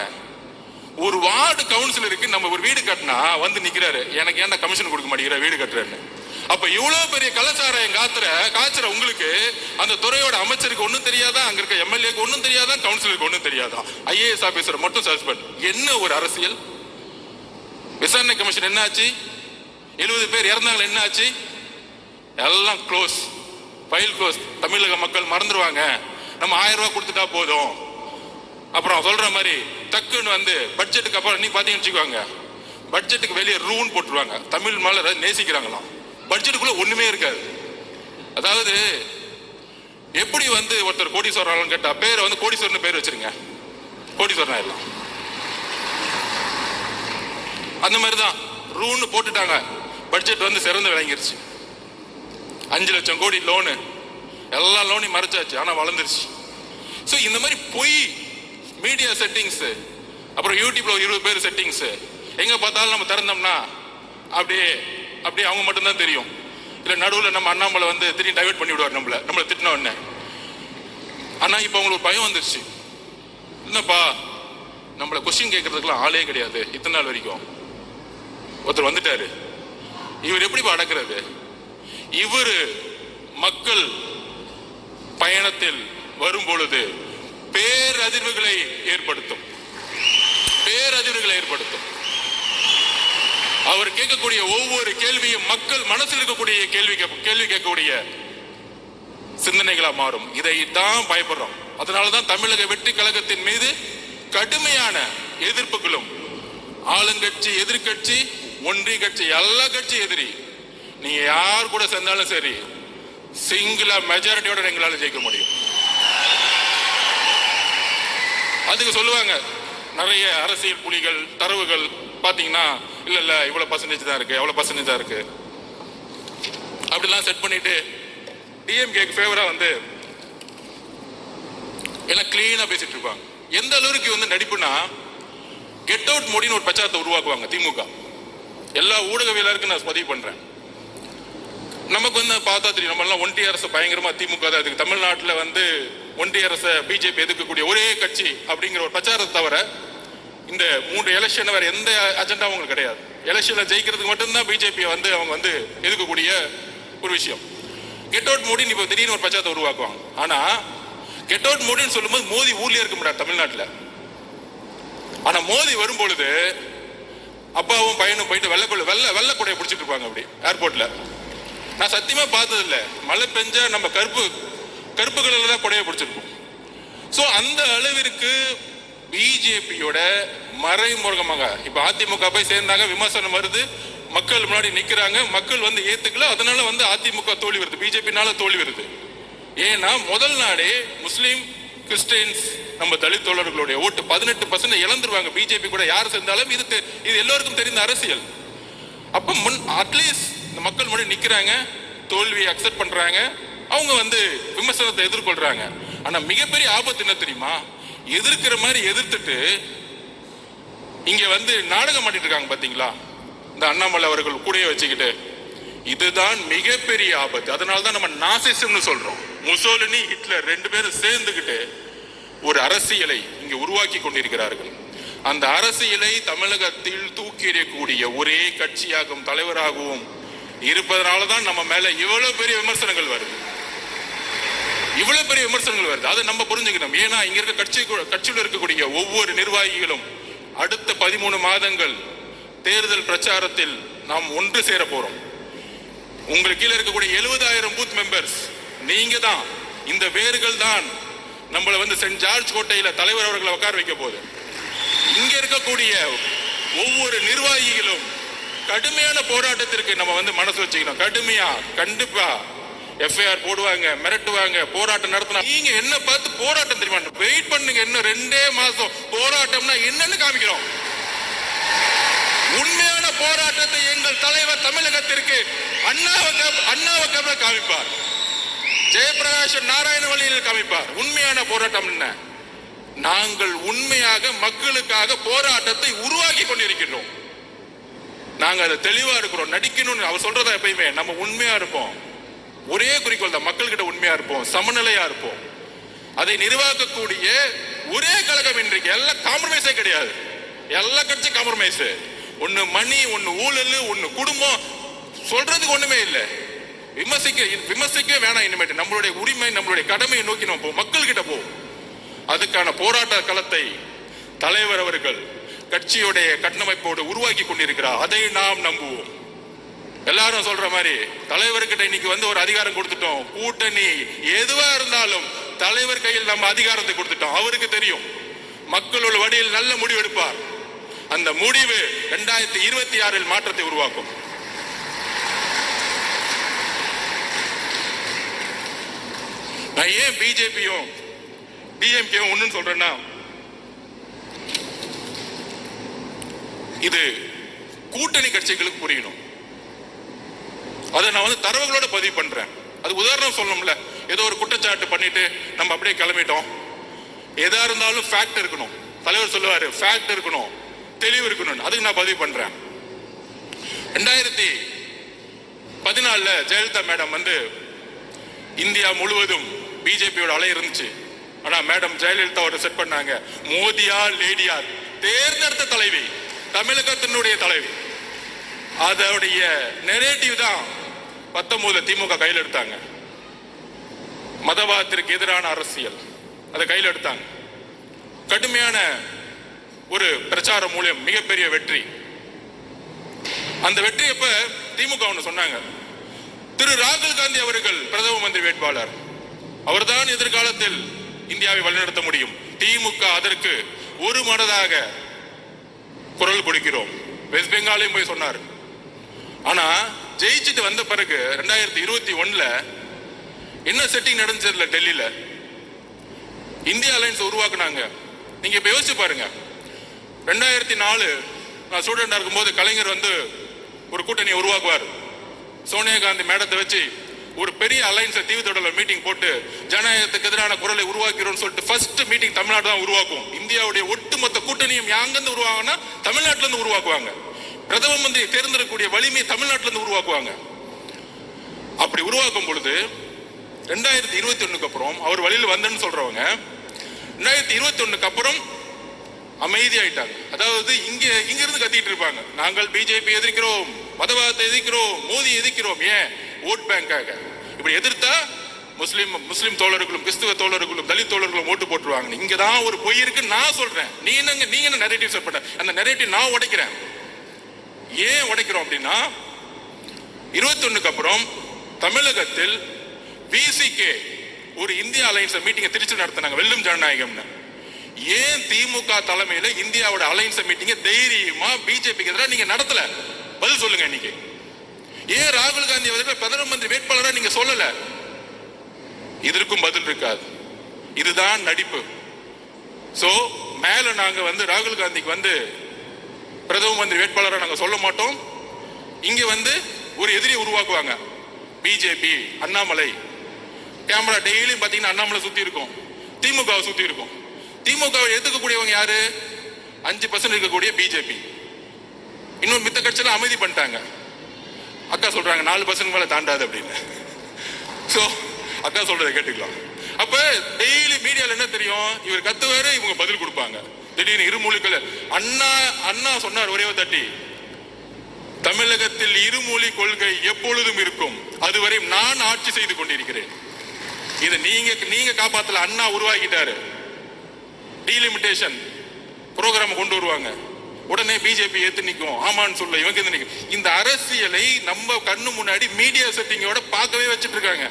ஒரு வார்டு கவுன்சிலருக்கு நம்ம ஒரு வீடு கட்டினா வந்து நிக்கிறாரு, எனக்கு ஏன்டா கமிஷன் கொடுக்க மாட்டேங்கிற வீடு கட்டுறேன்னு. அப்ப இவ்வளவு பெரிய கலாச்சாரம் காய்ச்சற உங்களுக்கு அந்த துறையோட அமைச்சருக்கு ஒன்னும் தெரியாதா, அங்க இருக்க எம்எல்ஏக்கு ஒன்னும் தெரியாதா, கவுன்சிலருக்கு ஒன்னும் தெரியாதா, ஐஏஎஸ் ஆபீசர் மட்டும் சஸ்பெண்ட். என்ன ஒரு அரசியல்? விசாரணை கமிஷன் என்ன ஆச்சு? 70 பேர் இறந்தாங்க, என்ன ஆச்சு? எல்லாம் க்ளோஸ், ஃபைல் க்ளோஸ். தமிழக மக்கள் மறந்துடுவாங்க, நம்ம 1000 ரூபாய் கொடுத்துட்டா போதும். அப்புறம் சொல்ற மாதிரி டக்குன்னு வந்து பட்ஜெட்டுக்கு அப்புறம் நீ பாத்தீங்கன்னு வச்சுக்கோங்க, பட்ஜெட்டுக்கு வெளியே ரூன் போட்டுருவாங்க. தமிழ் மேல நேசிக்கிறாங்களாம், பட்ஜெட்டுக்குள்ள ஒண்ணுமே இருக்காது. அதாவது எப்படி வந்து ஒருத்தர் கோடீஸ்வரன் கேட்டா பேரை வந்து கோடீஸ்வரன் பேர் வச்சிருங்க, கோடீஸ்வரன் ஆயிடலாம். அந்த மாதிரிதான் ரூன்னு போட்டுட்டாங்க. பட்ஜெட் வந்து சிறந்து விளங்கிருச்சு. 5 லட்சம் கோடி லோனு, எல்லா லோனையும் மறைச்சாச்சு, ஆனா வளர்ந்துருச்சு. ஸோ இந்த மாதிரி பொய் மீடியா செட்டிங்ஸ், அப்புறம் யூடியூப்ல 20 பேர் செட்டிங்ஸ், எங்க பார்த்தாலும் நம்ம திறந்தோம்னா அப்படியே அப்படியே அவங்க மட்டும்தான் தெரியும். இல்லை நடுவில் நம்ம அண்ணாமலை வந்து திடீர்னு டைவர்ட் பண்ணி விடுவார் நம்மளை திட்டின உடனே. ஆனா இப்போ அவங்களுக்கு பயம் வந்துருச்சு, என்னப்பா நம்மளை கொஸ்டின் கேட்கறதுக்குலாம் ஆளே கிடையாது, இத்தனை நாள் வரைக்கும் ஒருத்தர் வந்துட்டாரு, இவர் எப்படி அடக்கிறது? இவர் மக்கள் பயணத்தில் வரும் பொழுது பேரதிர்வுகளை ஏற்படுத்தும். அவர் கேட்கக்கூடிய ஒவ்வொரு கேள்வியும் மக்கள் மனசில் இருக்கக்கூடிய கேள்வி கேட்கக்கூடிய சிந்தனைகளா மாறும். இதைத்தான் பயப்படுறோம். அதனாலதான் தமிழக வெற்றி கழகத்தின் மீது கடுமையான எதிர்ப்புகளும், ஆளுங்கட்சி, எதிர்கட்சி, ஒன்றிய கட்சி, எல்லா கட்சி எதிரி. நீங்க யார் கூட சேர்ந்தாலும் சரி, சிங்கிளா மெஜாரிட்டியோட எங்களால ஜெயிக்க முடியும். அதுக்கு சொல்லுவாங்க நிறைய அரசியல் புலிகள், தரவுகள் பாத்தீங்கன்னா, இல்ல இவ்வளவு பர்சன்டேஜ் தான் இருக்கு, எவ்வளவு பர்சன்டேஜ் தான் இருக்கு, அப்படிலாம் செட் பண்ணிட்டு டிஎம்கேக்கு ஃபேவரா வந்து எல்லாம் கிளீனா பேசிட்டு இருப்பாங்க. எந்த அளவுக்கு வந்து நடிப்புனா, கெட் அவுட் மோடின்னு ஒரு பிரச்சாரத்தை உருவாக்குவாங்க திமுக. எல்லா ஊடகவியலருக்கும் நான் பதிவு பண்றேன். நமக்கு வந்து பார்த்தா தெரியும், நம்ம எல்லாம் ஒன்றிய அரசு பயங்கரமா திமுக தான் இருக்கு. தமிழ்நாட்டில் வந்து ஒன்றிய அரசை பிஜேபி எதிர்க்கக்கூடிய ஒரே கட்சி அப்படிங்கிற ஒரு பிரச்சாரத்தை தவிர இந்த 3 எலெக்ஷன் வேற எந்த அஜெண்டா உங்களுக்கு கிடையாது. எலெக்ஷன்ல ஜெயிக்கிறதுக்கு மட்டும்தான் பிஜேபியை வந்து அவங்க வந்து எதிர்க்கக்கூடிய ஒரு விஷயம். கெட் அவுட் மோடின்னு இப்போ திடீர்னு ஒரு பிரச்சாரத்தை உருவாக்குவாங்க. ஆனா கெட் அவுட் மோடின்னு சொல்லும்போது மோடி ஊர்லயே இருக்க முடியாது தமிழ்நாட்டில். ஆனா மோடி வரும்பொழுது அப்பாவும் பையனும் போயிட்டு வெள்ளை கொடையை பிடிச்சிட்டு இருப்பாங்க அப்படி ஏர்போர்ட்ல. நான் சத்தியமா பார்த்தது இல்லை. மழை பெஞ்சா நம்ம கருப்பு கலர்ல தான் கொடையை பிடிச்சிருப்போம். சோ அந்த அளவிற்கு பிஜேபியோட மறைமுகமாக இப்ப அதிமுக போய் சேர்ந்தாங்க, விமர்சனம் வருது, மக்கள் முன்னாடி நிக்கிறாங்க, மக்கள் வந்து ஏத்துக்கல, அதனால வந்து அதிமுக தோல்வி வருது, பிஜேபினால தோல்வி வருது. ஏன்னா முதல் நாடே முஸ்லீம் கிறிஸ்டியன்ஸ் நம்ம தலித் தோழர்களுடைய ஓட்டு 18% இழந்துருவாங்க பிஜேபி கூட யார் சேர்ந்தாலும். இது எல்லோருக்கும் தெரிந்த அரசியல். அப்ப அட்லீஸ்ட் இந்த மக்கள் முன்னாடி நிக்கிறாங்க, தோல்வியை அக்செப்ட் பண்றாங்க, அவங்க வந்து விமர்சனத்தை எதிர்கொள்றாங்க. ஆனா மிகப்பெரிய ஆபத்து என்ன தெரியுமா? எதிர்க்கிற மாதிரி எதிர்த்துட்டு இங்க வந்து நாடகம் மாட்டிட்டு இருக்காங்க பாத்தீங்களா, இந்த அண்ணாமலை அவர்கள் கூடயே வச்சுக்கிட்டு. இதுதான் மிகப்பெரிய ஆபத்து. அதனாலதான் நம்ம நாசிசம்னு சொல்றோம். முசோலினி ஹிட்லர் 2 பேரும் சேர்ந்துகிட்டு ஒரு அரசியலை இங்க உருவாக்கி கொண்டிருக்கிறார்கள். அந்த அரசியலை தமிழகத்தில் தூக்கி எறியக்கூடிய ஒரே கட்சியாகவும் தலைவராகவும் இருப்பதனாலதான் நம்ம மேல இவ்வளவு பெரிய விமர்சனங்கள் வருது. அதை நம்ம புரிஞ்சுக்கணும். ஏன்னா இங்க இருக்க கட்சியில் இருக்கக்கூடிய ஒவ்வொரு நிர்வாகிகளும் அடுத்த 13 மாதங்கள் தேர்தல் பிரச்சாரத்தில் நாம் ஒன்று சேர போறோம். உங்களுக்கு கீழே இருக்கக்கூடிய 70,000 பூத் மெம்பர்ஸ் நீங்க தான். இந்த வேர்கள் தான் நம்மளை வந்து சென்ட் ஜார்ஜ் கோட்டையில தலைவர் அவர்களை உட்கார வைக்க போகுது. இங்க இருக்கக்கூடிய ஒவ்வொரு நிர்வாகிகளும் கடுமையான போராட்டத்திற்கு நம்ம வந்து மனசு வச்சுக்கணும். கடுமையா கண்டிப்பா எஃப்ஐஆர் போடுவாங்க, மிரட்டுவாங்க, போராட்டம் நடத்தினா. நீங்க என்ன பார்த்து போராட்டம் தெரியுமா? வெயிட் பண்ணுங்க, இன்னும் 2 மாசம் போராட்டம்னா என்னன்னு காமிக்கிறோம். உண்மையான போராட்டத்தை எங்கள் தலைவர் தமிழகத்திற்கு அண்ணாவை காமிப்பார், ஜெயபிரகாஷ் நாராயண வழியில் காமிப்பார். உண்மையான போராட்டம் என்ன? நாங்கள் உண்மையாக மக்களுக்காக போராட்டத்தை உருவாக்கி கொண்டிருக்கின்றோம். நாங்க அதை தெளிவா இருக்கிறோம். நடிக்கணும்னு அவர் சொல்றதா எப்பயுமே நம்ம உண்மையா இருப்போம். ஒரே குறிக்கோள் தான், மக்கள் கிட்ட உண்மையா இருப்போம், சமநிலையா இருப்போம். அதை நிர்வாகக்கூடிய ஒரே கழகம் இன்றைக்கு. எல்லாம் காம்ப்ரமைஸே கிடையாது. எல்லா கட்சி காம்ப்ரமைஸ். ஒன்னு மணி, ஒன்னு ஊழல், ஒன்னு குடும்பம், சொல்றதுக்கு ஒண்ணுமே இல்லை. விமர்சிக்க வேணாம். இனிமேட்டு நம்மளுடைய உரிமை, நம்மளுடைய கடமையை நோக்கி நம்ம போ, மக்கள் கிட்ட போ. அதுக்கான போராட்ட களத்தை தலைவர் அவர்கள் கட்சியுடைய கட்டமைப்போடு உருவாக்கி கொண்டிருக்கிறார். அதை நாம் நம்புவோம். எல்லாரும் சொல்ற மாதிரி தலைவர்கிட்ட இன்னைக்கு வந்து ஒரு அதிகாரம் கொடுத்துட்டோம். கூட்டணி எதுவா இருந்தாலும் தலைவர் கையில் நம்ம அதிகாரத்தை கொடுத்துட்டோம். அவருக்கு தெரியும் மக்களோட வழியில் நல்ல முடிவு எடுப்பார். அந்த முடிவு 2026 மாற்றத்தை உருவாக்கும். நான் ஏன் பிஜேபியும் டிஎம்கேவும் ஒன்னு சொல்றேன்னா, இது கூட்டணி கட்சிகளுக்கு புரியணும். அதை நான் வந்து தரவுகளோட பதிவு பண்றேன். அது உதாரணம் சொல்லணும்ல. ஏதோ ஒரு குற்றச்சாட்டு பண்ணிட்டு நம்ம அப்படியே கிளம்பிட்டோம். எதா இருந்தாலும் ஃபேக்ட் இருக்கணும். தலைவர் சொல்லுவாரு ஃபேக்ட் இருக்கணும், தெளிவு இருக்கணும். அதுக்கு நான் பதிவு பண்றேன். 2014 ஜெயலலிதா மேடம் வந்து இந்தியா முழுவதும் பிஜேபியோட அலை இருந்துச்சு. ஆனா மேடம் ஜெயலலிதா ஒரு செட் பண்ணாங்க. மோதியா லேடியா தேர்ந்தெடுத்த தலைவி, தமிழகத்தினுடைய தலைவி. அதோடைய நெரேட்டிவ் தான் 19 திமுக கையில் எடுத்தாங்க. மதவாதத்திற்கு எதிரான அரசியல் அதை கையில் எடுத்தாங்க. கடுமையான ஒரு பிரச்சாரம் மூலம் மிகப்பெரிய வெற்றி. அந்த வெற்றி அப்ப திமுக ஒன்று சொன்னாங்க, திரு ராகுல் காந்தி அவர்கள் பிரதம மந்திரி வேட்பாளர், அவர்தான் எதிர்காலத்தில் இந்தியாவை வழிநடத்த முடியும். திமுக அதற்கு ஒரு மனதாக குரல் கொடுக்கிறோம். வெஸ்ட் பெங்காலையும் போய் சொன்னார். ஆனா ஜெயிச்சுட்டு வந்த பிறகு 2021 என்ன செட்டிங் நடந்துச்சு டெல்லியில? இந்தியா அலையன்ஸ் உருவாக்குனாங்க. நீங்க இப்ப யோசிச்சு பாருங்க. 2004 நான் ஸ்டூடெண்டா இருக்கும்போது கலைஞர் வந்து ஒரு கூட்டணியை உருவாக்குவார். சோனியா காந்தி மேடத்தை வச்சு ஒரு பெரிய அலைன்ஸ் தீவுத்தொடர்ல மீட்டிங் போட்டு ஜனநாயகத்துக்கு எதிரான குரலை உருவாக்கிறோம் சொல்லிட்டு ஃபர்ஸ்ட் மீட்டிங் தமிழ்நாடு தான் உருவாக்கும். இந்தியாவுடைய ஒட்டுமொத்த கூட்டணியும் யாங்கிருந்து உருவாகுனா தமிழ்நாட்டில இருந்து உருவாக்குவாங்க. பிரதம மந்திரி தேர்ந்தெடுக்கக்கூடிய வலிமை தமிழ்நாட்டில இருந்து உருவாக்குவாங்க. அப்படி உருவாக்கும் பொழுது 2021 அப்புறம் அவர் வழியில் வந்தேன்னு சொல்றவங்க 2021 அப்புறம் அமைதியாயிட்டாங்க. அதாவது இங்க இருந்து கத்திட்டு இருப்பாங்க, நாங்கள் பிஜேபி எதிர்க்கிறோம், மதவாதத்தை எதிர்க்கிறோம், மோடி எதிர்க்கிறோம். ஏன்? ஓட் பேங்காக. இப்படி எதிர்த்தா முஸ்லிம் தோழர்களும் கிறிஸ்துவ தோழர்களும் தலித் தோழர்களும் ஓட்டு போட்டுருவாங்க. இங்கதான் ஒரு பொய் இருக்குன்னு நான் சொல்றேன். நீங்க என்ன நரேட்டிவ் செட் பண்ண, அந்த நரேட்டிவ் நான் உடைக்கிறேன். ஏன் உடைக்கிறோம் அப்படின்னா 21 அப்புறம் தமிழகத்தில் விசிகே ஒரு இந்தியா அலைன்ஸ் மீட்டிங்கை திருச்சி நடத்தினாங்க, வெல்லும் ஜனநாயகம்னு. ஏன் திமுக தலைமையில இந்தியாவோட அலைன்ஸ் மீட்டிங்க தைரியமா பிஜேபிக்கு எதிராக நீங்க நடத்தல? பதில் சொல்லுங்க. இன்னைக்கு ஏன் ராகுல் காந்தி அவர்கள் பிரதம மந்திரி வேட்பாளரா நீங்க சொல்லல? இதற்கும் பதில் இருக்காது. இதுதான் நடிப்பு. சோ மேல நாங்க ராகுல் காந்திக்கு பிரதம மந்திரி வேட்பாளரா நாங்க சொல்ல மாட்டோம். இங்க ஒரு எதிரியை உருவாக்குவாங்க. பிஜேபி, அண்ணாமலை கேமரா டெய்லியும் பாத்தீங்கன்னா அண்ணாமலை சுத்தி இருக்கும், திமுகவை சுத்தி இருக்கும். திமுகவை எதிர்க்கக்கூடியவங்க யாரு? 5% இருக்கக்கூடிய பிஜேபி. இன்னொரு மித்த கட்சியெல்லாம் அமைதி பண்ணிட்டாங்க. அக்கா சொல்றாங்க 4% மேல தாண்டாது அப்படின்னு. சோ அக்கா சொல்றதை கேட்டுக்கலாம். அப்ப டெய்லி மீடியால என்ன தெரியும்? இவர் கத்துவாரு, இவங்க பதில் கொடுப்பாங்க. திடீர்னு இருமொழிகள் அண்ணா சொன்னார் ஒரே தட்டி, தமிழகத்தில் இருமொழி கொள்கை எப்பொழுதும் இருக்கும், அதுவரை நான் ஆட்சி செய்து கொண்டிருக்கிறேன். இதை நீங்க காப்பாத்தல, அண்ணா உருவாக்கிட்டாரு. டீலிமிட்டேஷன் புரோகிராம் கொண்டு வருவாங்க, உடனே பிஜேபி ஏத்து நிற்கும், ஆமான்னு சொல்ல இவங்க எது நிற்கும். இந்த அரசியலை நம்ம கண்ணு முன்னாடி மீடியா செட்டிங்கோட பார்க்கவே வச்சுட்டு இருக்காங்க.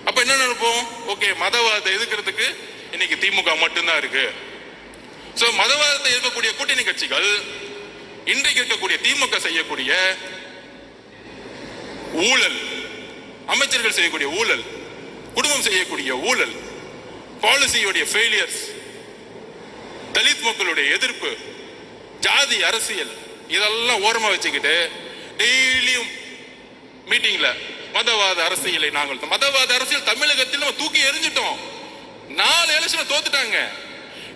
அப்ப என்ன நினைப்போம்? ஓகே, மதவாதத்தை எதிர்க்கிறதுக்கு இன்னைக்கு திமுக மட்டும்தான் இருக்கு. சோ மதவாதத்தை எதிர்க்கக்கூடிய கூட்டணி கட்சிகள் இன்றைக்கு இருக்கக்கூடிய திமுக செய்யக்கூடிய ஊழல், அமைச்சர்கள் செய்யக்கூடிய ஊழல், குடும்பம் செய்யக்கூடிய ஊழல், பாலிசியோடைய ஃபெயிலியர்ஸ், தலித் மக்களுடைய எதிர்ப்பு, ஜாதி அரசியல், இதெல்லாம் ஓரமா வச்சுக்கிட்டு டெய்லியும் மீட்டிங்ல மதவாத அரசியலை நாங்கள் மதவாத அரசியல் தமிழகத்தில் நம்ம தூக்கி எறிஞ்சிட்டோம். 4 எலெக்ஷன் தோத்துட்டாங்க.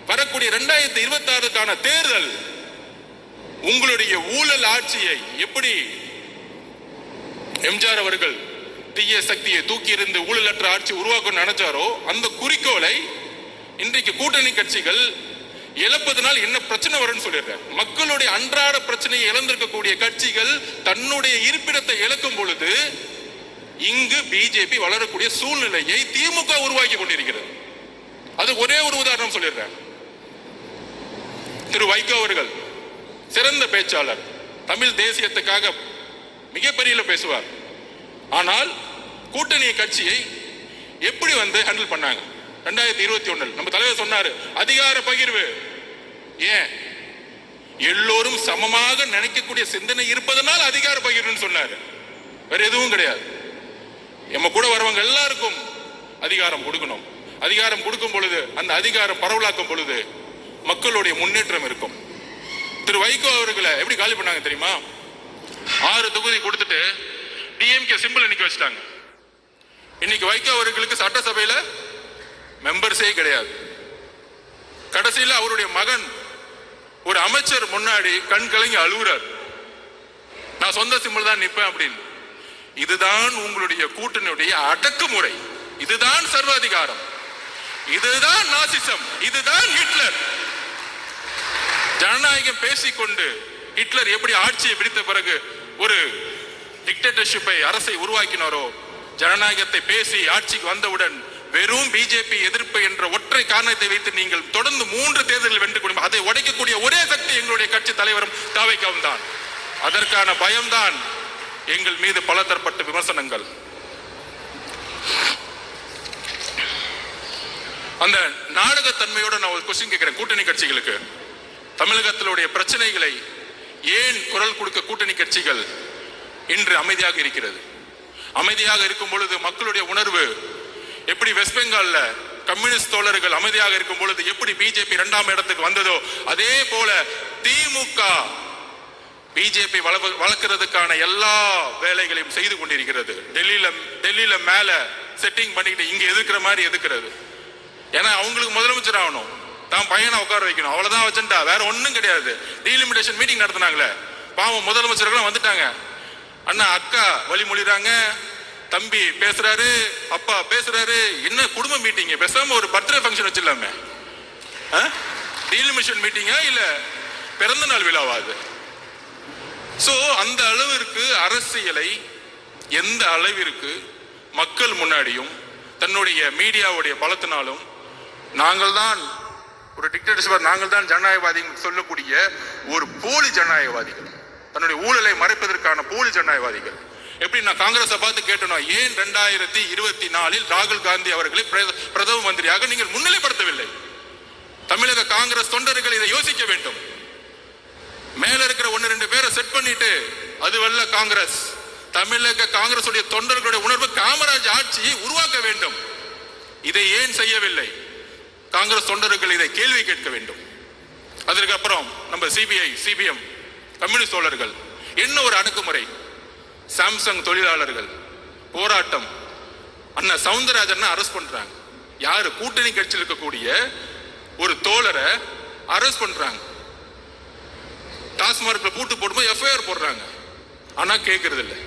வரக்கூடிய 2026க்கான தேர்தல் உங்களுடைய ஊழல் ஆட்சியை எப்படி எம்ஜிஆர் அவர்கள் தீய சக்தியை தூக்கி இருந்து ஊழலற்ற ஆட்சி உருவாக்க நினைச்சாரோ அந்த குறிக்கோளை இன்றைக்கு கூட்டணி கட்சிகள் இழப்பதனால் என்ன பிரச்சனை வரும்னு சொல்லிடுறேன். மக்களுடைய அன்றாட பிரச்சனையை இழந்திருக்கக்கூடிய கட்சிகள் தன்னுடைய இருப்பிடத்தை இழக்கும் பொழுது இங்கு பிஜேபி வளரக்கூடிய சூழ்நிலையை திமுக உருவாக்கி கொண்டிருக்கிறது. அது ஒரே ஒரு உதாரணம் சொல்லிடுறேன். திரு வைகோ அவர்கள் சிறந்த பேச்சாளர், தமிழ் தேசியத்துக்காக மிகப்பெரிய பேசுவார். ஆனால் கூட்டணி கட்சியை எப்படி ஹேண்டில் பண்ணாங்க? 2021 நம்ம தலைவர் சொன்னாரு, அதிகார பகிர்வு. ஏன்? எல்லோரும் சமமாக நினைக்கக்கூடிய சிந்தனை இருப்பதனால் அதிகார பகிர்வுன்னு சொன்னாரு. வேற எதுவும் கிடையாது. நம்ம கூட வரவங்க எல்லாருக்கும் அதிகாரம் கொடுக்கணும். அதிகாரம் கொடுக்கும் பொழுது அந்த அதிகாரம் பரவலாக்கும் பொழுது மக்களுடைய முன்னேற்றம் இருக்கும். திரு வைகோ அவர்களை எப்படி காலி பண்ணாங்க தெரியுமா? 6 தொகுதி கொடுத்துட்டு டிஎம்கே சிம்பிள் நிக்க வச்சிட்டாங்க. இன்னைக்கு வைகோ அவர்களுக்கு சட்டசபையில மெம்பர்ஸே கிடையாது. கடைசியில் அவருடைய மகன் ஒரு அமைச்சர் முன்னாடி கண் கலங்கி அழுகுறார், நான் சொந்த சிம்பிள் தான் நிற்பேன் அப்படின்னு. இதுதான் உங்களுடைய கூட்டணியுடைய அடக்குமுறை, இதுதான் சர்வாதிகாரம், இதுதான் நாசிசம், இதுதான் ஹிட்லர். ஜனநாயகம் பேசிக்கொண்டு ஹிட்லர் எப்படி ஆட்சியை பிடித்த பிறகு ஒரு டிக்டேட்டர்ஷிப்பை அரசை உருவாக்கினாரோ, ஜனநாயகத்தை பேசி ஆட்சிக்கு வந்தவுடன் வெறும் பிஜேபி எதிர்ப்பு என்ற ஒற்றை காரணத்தை வைத்து நீங்கள் தொடர்ந்து 3 தேர்தலில் வென்று கொண்டு அதை உடைக்கக்கூடிய ஒரே சக்தி எங்களுடைய கட்சி தலைவரும் தாவைக்காவும் தான். அதற்கான பயம்தான் எங்கள் மீது பல தரப்பட்ட விமர்சனங்கள். அந்த நாடகத்தன்மையோட நான் ஒரு கொஸ்டின் கேட்கிறேன் கூட்டணி கட்சிகளுக்கு. தமிழகத்திலுடைய பிரச்சனைகளை ஏன் குரல் கொடுக்க கூட்டணி கட்சிகள் இன்று அமைதியாக இருக்கிறது? அமைதியாக இருக்கும் பொழுது மக்களுடைய உணர்வு எப்படி வெஸ்ட் பெங்கால்ல கம்யூனிஸ்ட் தோழர்கள் அமைதியாக இருக்கும் பொழுது எப்படி பிஜேபி 2ஆம் இடத்துக்கு வந்ததோ அதே போல திமுக பிஜேபி வளர்க்கிறதுக்கான எல்லா வேலைகளையும் செய்து கொண்டிருக்கிறது. டெல்லியில மேல செட்டிங் பண்ணிட்டு இங்க எதிர்க்கிற மாதிரி எதிர்க்கிறது. ஏன்னா அவங்களுக்கு முதலமைச்சர் ஆகணும். தான் பையனை உட்கார வைக்கணும், அவ்வளவுதான் வச்சுட்டா, வேற ஒண்ணும் கிடையாது. டீலிமிட்டேஷன் மீட்டிங் நடத்தினாங்களே, பாவம் முதலமைச்சர்கள் வந்துட்டாங்க, அண்ணா அக்கா வழிமொழிறாங்க, தம்பி பேசுறாரு, அப்பா பேசுறாரு, என்ன குடும்ப மீட்டிங், பேசாம ஒரு பர்த்டே ஃபங்க்ஷன் வச்சிடலாமே. டீலிமிட்டேஷன் மீட்டிங்கா இல்ல பிறந்த நாள் விழாவா அது? சோ அந்த அளவிற்கு அரசியலை எந்த அளவிற்கு மக்கள் முன்னாடியும் தன்னுடைய மீடியாவுடைய பலத்தினாலும் நாங்கள் தான் ஒரு டிக்டேட்டர்ஷிப், நாங்கள் தான் ஜனநாயகவாதி சொல்லக்கூடிய ஒரு போலி ஜனநாயகவாதிகள், தன்னுடைய ஊழலை மறைப்பதற்கான போலி ஜனநாயகவாதிகள். எப்படி நான் காங்கிரஸை பார்த்து கேட்டணும், ஏன் 2024 ராகுல் காந்தி அவர்களை பிரதம மந்திரியாக நீங்கள் முன்னிலைப்படுத்தவில்லை? தமிழக காங்கிரஸ் தொண்டர்கள் இதை யோசிக்க வேண்டும். மேல இருக்கிற 1-2 பேரை செட் பண்ணிட்டு அது வல்ல காங்கிரஸ், தமிழக காங்கிரஸ் உடைய தொண்டர்களுடைய உணர்வு காமராஜ் ஆட்சியை உருவாக்க வேண்டும். இதை ஏன் செய்யவில்லை? காங்கிரஸ் தொண்டர்கள் இதை கேள்வி கேட்க வேண்டும். அதற்கு அப்புறம் நம்ம சிபிஐ, சிபிஎம், கம்யூனிஸ்ட் தோழர்கள் என்ன ஒரு அடக்குமுறை, சாம்சங் தொழிலாளர்கள் போராட்டம், அண்ணா சவுந்தரராஜன் அரெஸ்ட் பண்றாங்க. யாரு? கூட்டணி கட்சியில் இருக்கக்கூடிய ஒரு தோழரை அரெஸ்ட் பண்றாங்க. டாஸ்மார்க்ல பூட்டு போடும்போது எஃப்ஐஆர் போடுறாங்க, ஆனா கேட்கறது இல்லை.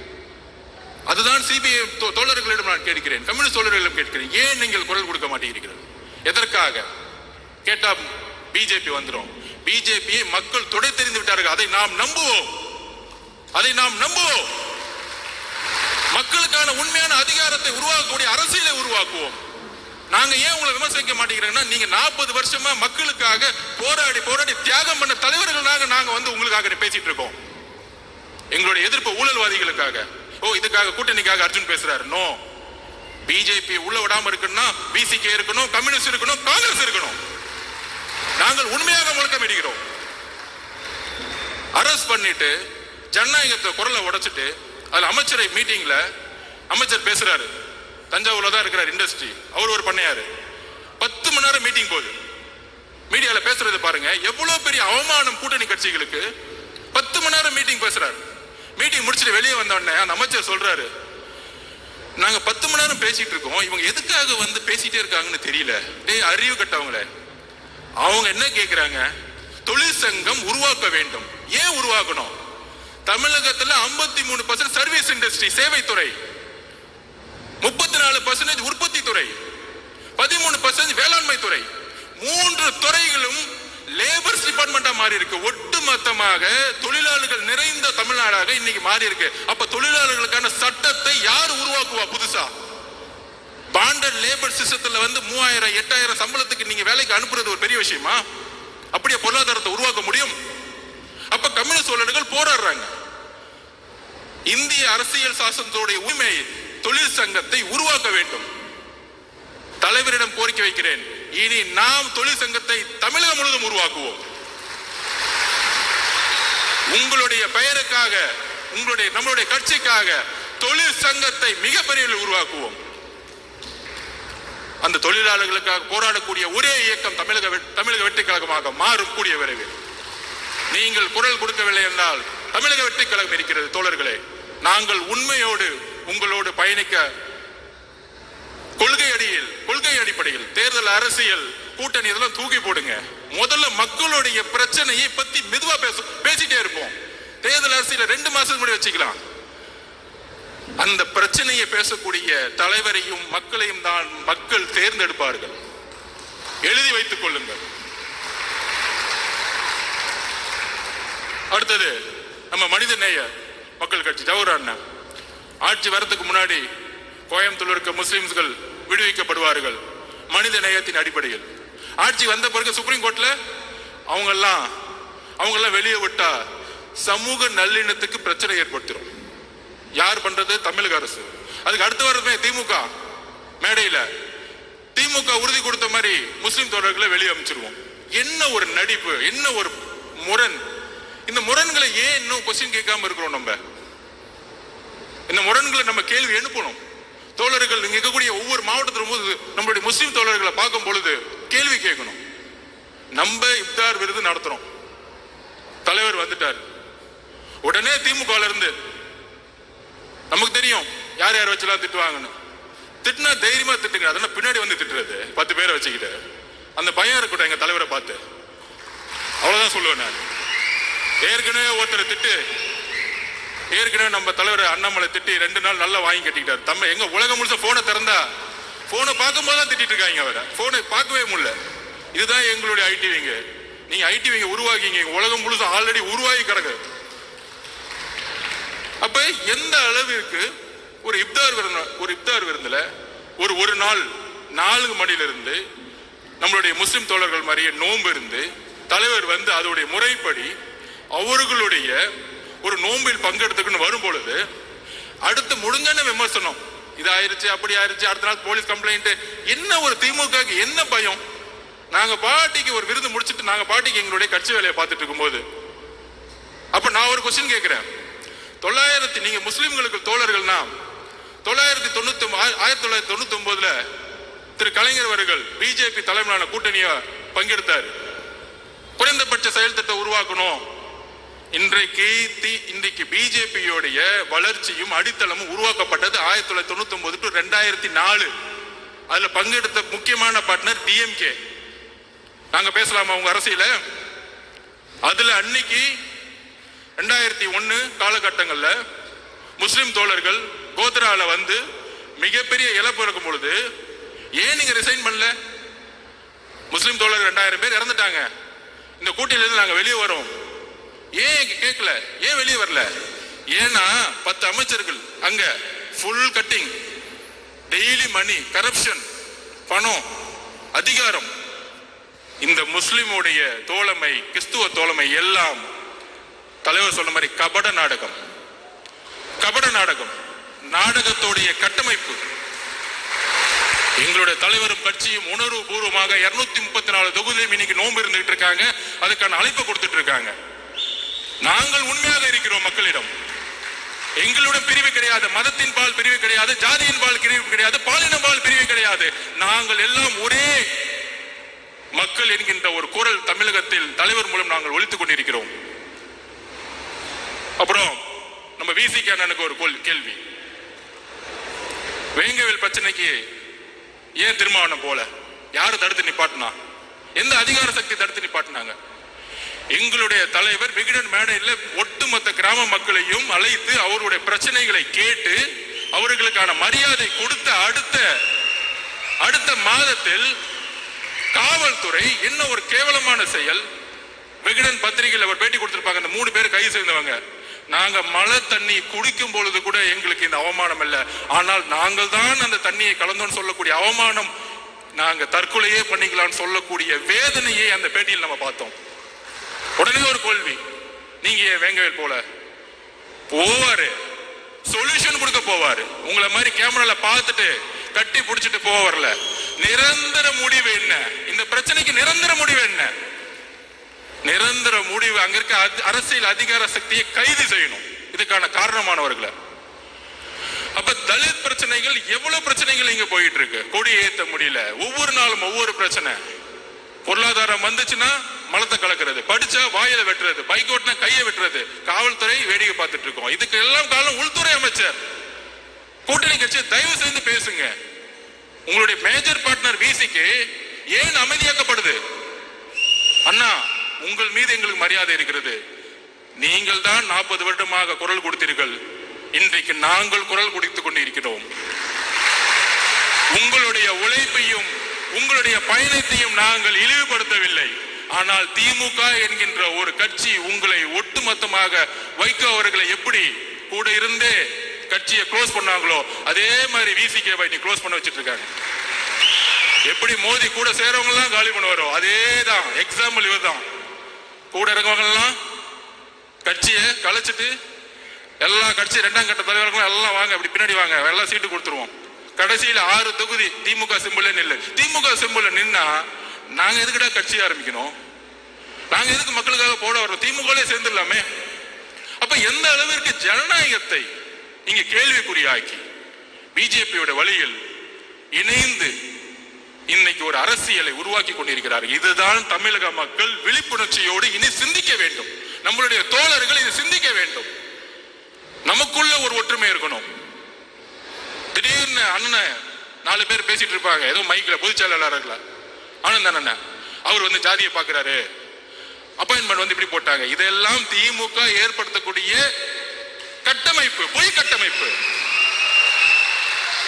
அதுதான் சிபிஐ தோழர்களிடம் நான் கேட்கிறேன், கம்யூனிஸ்ட் தோழர்களிடம் கேட்கிறேன், ஏன் நீங்கள் குரல் கொடுக்க மாட்டேங்கிறீர்கள்? எதற்காக கேட்டா பிஜேபி வந்துடும். பிஜேபியை மக்கள் தொடை தெரிந்து விட்டார்கள். அதை நாம் நம்புவோம், அதை நாம் நம்புவோம். மக்களுக்கான உண்மையான அதிகாரத்தை உருவாக்கக்கூடிய அரசியலை உருவாக்குவோம். நாங்க ஏன் உங்களை விமர்சிக்க மாட்டேங்கிறோம்னா, நீங்க 40 வருஷமா மக்களுக்காக போராடி போராடி தியாகம் பண்ண தலைவர்களாக நாங்க வந்து உங்களுக்காக பேசிட்டு இருக்கோம். எங்களுடைய எதிர்ப்பு ஊழல்வாதிகளுக்காக. ஓ, இதுக்காக கூட்டணிக்காக அர்ஜுன் பேசுறாரு. நோ, பிஜேபி உள்ள விடாம இருக்குன்னா பிசிகே இருக்கணும், கம்யூனிஸ்ட் இருக்கணும், காங்கிரஸ் இருக்கணும். நாங்கள் உண்மையாக முழக்கமிடுகிறோம். அரஸ்ட் பண்ணிட்டு ஜனநாயகத்தை குரலை உடைச்சிட்டு, அதுல அமைச்சரை மீட்டிங்ல அமைச்சர் பேசுறாரு, தஞ்சாவூர்ல தான் இருக்கிறார் இண்டஸ்ட்ரி, அவர் ஒரு பண்ணையாரு, 10 மணி நேரம் மீட்டிங் போகுது. மீடியால பேசுறது பாருங்க, எவ்வளவு பெரிய அவமானம் கூட்டணி கட்சிகளுக்கு. 10 மணி நேரம் மீட்டிங் பேசுறாரு. மீட்டிங் முடிச்சுட்டு வெளியே வந்த உடனே அந்த அமைச்சர் சொல்றாரு, நாங்க 10 மணி நேரம் பேசிட்டு இருக்கோம், இவங்க எதுக்காக வந்து பேசிட்டே இருக்காங்கன்னு தெரியல. டேய் அறிவு கட்டவங்களே, அவங்க என்ன கேட்கிறாங்க? தொழிற்சங்கம் உருவாக்க வேண்டும். ஏன் உருவாக்கணும்? தமிழகத்துல 53% சர்வீஸ் இண்டஸ்ட்ரி, சேவைத்துறை, 34% உற்பத்தி துறை, 13% வேளாண்மை துறை, 3 துறைகளும் லேபர்ஸ் டிபார்ட்மெண்டா மாறி இருக்கு. ஒட்டுமொத்தமாக தொழிலாளர்கள் நிறைந்த தமிழ்நாடாக இன்னைக்கு மாறி இருக்கு. அப்ப தொழிலாளர்களுக்கான சட்டத்தை யார் உருவாக்குவா? புதுசா பாண்டட் லேபர் சிஸ்டத்துல வந்து 3000 8000 சம்பளத்துக்கு நீங்க வேலைக்கு அனுப்புறது ஒரு பெரிய விஷயமா? அப்படியே பொருளாதாரத்தை உருவாக்க முடியும்? அப்ப கம்யூனிஸ்ட் தோழர்கள் போராடுறாங்க. இந்திய அரசியல் சாசனத்தோடைய உரிமை தொழிற்சங்கத்தை உருவாக்க வேண்டும். தலைவரிடம் கோரிக்கை வைக்கிறேன், இனி நாம் தொழிற்சங்கத்தை தமிழகம் முழுவதும் உருவாக்குவோம். உங்களுடைய பெயருக்காக, நம்மளுடைய கட்சிக்காக தொழிற்சங்கத்தை மிகப்பெரிய உருவாக்குவோம். அந்த தொழிலாளர்களுக்காக போராடக்கூடிய ஒரே இயக்கம் தமிழக வெற்றி கழகமாக மாறும் கூடிய விரைவில். நீங்கள் குரல் கொடுக்கவில்லை என்றால் தமிழக வெற்றி கழகம் இருக்கிறது. தோழர்களே, நாங்கள் உண்மையோடு உங்களோடு பயணிக்க கொள்கை அடிப்படையில் தேர்தல் அரசியல் கூட்டணி இதெல்லாம் தூக்கி போடுங்க. முதல்ல மக்களுடைய பிரச்சனையை பத்தி மெதுவா பேசிட்டே இருப்போம். தேர்தல் அரசியல 2 மாசம் கூட வச்சுக்கலாம். அந்த பிரச்சனையை பேசக்கூடிய தலைவரையும் மக்களையும் தான் மக்கள் தேர்ந்தெடுப்பார்கள். எழுதி வைத்துக் கொள்ளுங்கள். அடுத்தது நம்ம மனித நேய மக்கள் கட்சி ஜவஹர் அண்ணன் ஆட்சி வரதுக்கு முன்னாடி கோயம்புத்தூர் இருக்க முஸ்லிம்கள் விடுவிக்கப்படுவார்கள் மனித நேயத்தின் அடிப்படையில். ஆட்சி வந்த பிறகு சுப்ரீம் கோர்ட்ல அவங்கெல்லாம் வெளியே விட்டா சமூக நல்லிணத்துக்கு பிரச்சனை ஏற்படுத்தும். யார் பண்றது? தமிழக அரசு. அதுக்கு அடுத்த வாரமே திமுக மேடையில திமுக உறுதி கொடுத்த மாதிரி முஸ்லிம் தோழர்களை வெளியே அமைச்சிருவோம். என்ன ஒரு நடிப்பு, என்ன ஒரு முரண்! இந்த முரண்களை ஏன் இன்னும் கொஸ்டின் கேட்காம இருக்கிறோம்? நம்ம இந்த முரண்களை நம்ம கேள்வி எழுப்பணும். தோழர்கள் இங்க இருக்கக்கூடிய ஒவ்வொரு மாவட்டத்திலும் போது நம்மளுடைய முஸ்லிம் தோழர்களை பார்க்கும் பொழுது கேள்வி கேட்கணும். நம்ம இப்தார் விருது நடத்துறோம், தலைவர் வந்துட்டார், உடனே திமுக இருந்து நமக்கு தெரியும் யார் யார் வச்செல்லாம் திட்டுவாங்கன்னு. திட்டினா தைரியமா திட்டுங்க, அதெல்லாம் பின்னாடி வந்து திட்டுறது 10 பேரை வச்சுக்கிட்டு அந்த பயம் இருக்கட்டும் எங்க தலைவரை பார்த்து. அவ்வளவுதான் சொல்லுவேன் நான். ஏற்கனவே ஒருத்தர் திட்டு, ஏற்கனவே நம்ம தலைவர் அண்ணாமலை திட்டி 2 நாள் நல்லா வாங்கி கட்டிக்கிட்டாரு. தம்ம எங்க உலகம் முழுச போனை திறந்தா போனை பார்க்கும் போதுதான் திட்டிட்டு இருக்காங்க. அவரை போனை பார்க்கவே முடியல. இதுதான் எங்களுடைய ஐடிவிங்க. நீங்க ஐடிவிங்க உருவாக்கிங்க, உலகம் முழுச ஆல்ரெடி உருவாகி கிடக்கு. அப்ப எந்த அளவிற்கு ஒரு இப்தார் விருந்துல ஒரு நாள் 4 மணிலிருந்து நம்மளுடைய முஸ்லிம் தோழர்கள் மாதிரியே நோன்பு இருந்து தலைவர் வந்து அதோடைய முறைப்படி அவர்களுடைய ஒரு நோம்பில் பங்கெடுத்துக்குன்னு வரும் பொழுது அடுத்து முடிஞ்சன விமர்சனம், இது ஆயிருச்சு அப்படி ஆயிருச்சு, அடுத்த நாள் போலீஸ் கம்ப்ளைண்ட். என்ன ஒரு திமுக என்ன பயம்? நாங்க பாட்டிக்கு ஒரு விருது முடிச்சுட்டு நாங்க பாட்டிக்கு எங்களுடைய கட்சி வேலையை பார்த்துட்டு இருக்கும்போது அப்ப நான் ஒரு கொஸ்டின் கேட்கிறேன். நீங்க முஸ்லிம்களுக்கு தோழர்கள்னா 1999 திரு கலைஞர் அவர்கள் பிஜேபி தலைமையிலான கூட்டணியை பங்கெடுத்தார். குறைந்தபட்ச செயல் திட்டம் உருவாக்கணும். இன்றைக்கு பிஜேபியோடைய வளர்ச்சியும் அடித்தளமும் உருவாக்கப்பட்டது 1999 to 2004. அதுல பங்கெடுத்த முக்கியமான பார்ட்னர் டிஎம்கே. நாங்க பேசலாமா உங்க அரசியல? அதுல அன்னைக்கு 2001 காலகட்டங்கள்ல முஸ்லிம் தோழர்கள் கோத்ரால வந்து மிகப்பெரிய இழப்பு இருக்கும் பொழுது ஏன் நீங்க ரிசைன் பண்ணல? முஸ்லிம் தோழர்கள் 2000 பேர் இறந்துட்டாங்க. இந்த கூட்டணியிலிருந்து நாங்க வெளியே வரோம். ஏன் கேட்கல? ஏன் வெளியே வரல? ஏன்னா 10 அமைச்சர்கள் அங்க ஃபுல் கட்டிங், டெய்லி மணி, கரப்ஷன், பணம், அதிகாரம். இந்த முஸ்லிமுடைய தோழமை, கிறிஸ்துவ தோழமை எல்லாம் தலைவர் சொன்ன மாதிரி கபட நாடகம். நாடகத்தோடைய கட்டமைப்பு. எங்களுடைய தலைவரும் கட்சியும் உணர்வு பூர்வமாக 234 தொகுதியிலும் இன்னைக்கு நோன்பு இருந்துட்டு இருக்காங்க. அதுக்கான அழைப்பு கொடுத்துட்டு இருக்காங்க. நாங்கள் உண்மையாக இருக்கிறோம் மக்களிடம். எங்களுடைய பிரிவு கிடையாது, மதத்தின் பால் பிரிவு கிடையாது, ஜாதியின் பால் பிரிவு கிடையாது, பாலின பால் பிரிவு கிடையாது. நாங்கள் எல்லாம் ஒரே மக்கள் என்கின்ற ஒரு குரல் தமிழகத்தில் தலைவர் மூலம் நாங்கள் ஒலித்துக் கொண்டிருக்கிறோம். அப்புறம் நம்ம விசிக அண்ணனுக்கு ஒரு கேள்வி. வேங்கவேல் பிரச்சனைக்கு ஏன் திருமாவளவன் போல? யாரு தடுத்து நிப்பாட்டினா? எந்த அதிகார சக்தி தடுத்து நிப்பாட்டினாங்க? எங்களுடைய தலைவர் விகடன் மேடையில் ஒட்டுமொத்த கிராம மக்களையும் அழைத்து அவருடைய பிரச்சனைகளை கேட்டு அவர்களுக்கான மரியாதை கொடுத்த அடுத்த மாதத்தில் காவல்துறை என்ன ஒரு கேவலமான செயல். விகடன் பத்திரிகையில் அவர் பேட்டி கொடுத்திருப்பாங்க. அந்த 3 பேர் கைது செய்தவங்க. நாங்க மழை தண்ணி குடிக்கும் பொழுது கூட எங்களுக்கு இந்த அவமானம் இல்லை, ஆனால் நாங்கள் தான் அந்த தண்ணியை கலந்தோன்னு சொல்லக்கூடிய அவமானம், நாங்க தற்கொலையே பண்ணிக்கலாம்னு சொல்லக்கூடிய வேதனையை அந்த பேட்டியில் நம்ம பார்த்தோம். உடனே ஒரு கேள்வி, நீங்க வேங்கவேல் போல போவாரு, சொல்யூஷன் கொடுக்க போவாரு. உங்களை மாதிரி கேமரால பார்த்துட்டு கட்டி பிடிச்சிட்டு போக வரல. நிரந்தர முடிவு என்ன? இந்த பிரச்சனைக்கு நிரந்தர முடிவு என்ன? நிரந்தர முடிவு அங்க இருக்க அரசியல் அதிகார சக்தியை கைது செய்யணும். இதுக்கான காரணமானவர்களை. அப்ப தலித் பிரச்சனைகள் எவ்வளவு பிரச்சனைகள் இங்க போயிட்டு இருக்கு. கொடி ஏத்த முடியல, ஒவ்வொரு நாளும் ஒவ்வொரு பிரச்சனை. பொருளாதாரம் வந்துச்சுன்னா மலத்தை கலக்கிறது, படிச்சா வாயில வெட்டுறது, பைக் ஓட்டினா கையை வெட்டுறது, காவல்துறை வேடிக்கை பார்த்துட்டு இருக்கோம். இதுக்கு எல்லாம் காரணம் உள்துறை அமைச்சர். கூட்டணி கட்சி தயவு செய்து பேசுங்க. உங்களுடைய மேஜர் பார்ட்னர் விசிக்கு ஏன் அமைதியாக்கப்படுது? அண்ணா, உங்கள் மீது எங்களுக்கு மரியாதை இருக்கிறது. நீங்கள் தான் 40 வருடமாக குரல் கொடுத்தீர்கள். இன்றைக்கு நாங்கள் குரல் கொடுத்துக் கொண்டு இருக்கிறோம். உங்களுடைய உழைப்பையும் உங்களுடைய பயணத்தையும் நாங்கள் இழிவுபடுத்தவில்லை. ஆனால் திமுக என்கின்ற ஒரு கட்சி உங்களை ஒட்டுமொத்தமாக வைகோ அவர்களை எப்படி கூட இருந்தே கட்சியை க்ளோஸ் பண்ணாங்களோ அதே மாதிரி விசிகேவை க்ளோஸ் பண்ண வச்சிட்டு இருக்காங்க. எப்படி மோதி கூட சேரவங்க எல்லாம் காலி பண்ண வரும், அதேதான் எக்ஸாம்பிள் இவர் தான். கூட இருக்கவங்க எல்லாம் கட்சியை கலைச்சிட்டு எல்லா கட்சி 2ஆம் கட்ட தலைவர்களும் எல்லாம் வாங்க, அப்படி பின்னாடி வாங்க, எல்லாம் சீட்டு கொடுத்துருவோம். கடைசியில் 6 தொகுதி திமுக சிம்பிள் நில்லு. திமுக சிம்பிள் நின்னா நாங்க எதுக்குடா கட்சி ஆரம்பிக்கணும்? நாங்க எதுக்கு மக்களுக்காக போட வரோம்? திமுக சேர்ந்துடலாமே. அப்ப எந்த அளவிற்கு ஜனநாயகத்தை இங்க கேள்விக்குறியாக்கி பிஜேபியோட வழியில் இணைந்து இன்னைக்கு ஒரு அரசியலை உருவாக்கி கொண்டிருக்கிறார். இதுதான் தமிழக மக்கள் விழிப்புணர்ச்சியோடு இனி சிந்திக்க வேண்டும். நம்மளுடைய தோழர்கள் இது சிந்திக்க வேண்டும். நமக்குள்ள ஒரு ஒற்றுமை இருக்கணும். திடீர்னு அண்ணன் 4 பேர் பேசிட்டு இருப்பாங்க, ஏதோ மைக்ல பொதுச் செயலாளர்கள ஆனந்த் அண்ணன் அவர் வந்து ஜாதியை பார்க்கிறாரு, அப்பாயின்மெண்ட் வந்து இப்படி போட்டாங்க. இதெல்லாம் திமுக ஏற்படுத்தக்கூடிய கட்டமைப்பு, பொய் கட்டமைப்பு.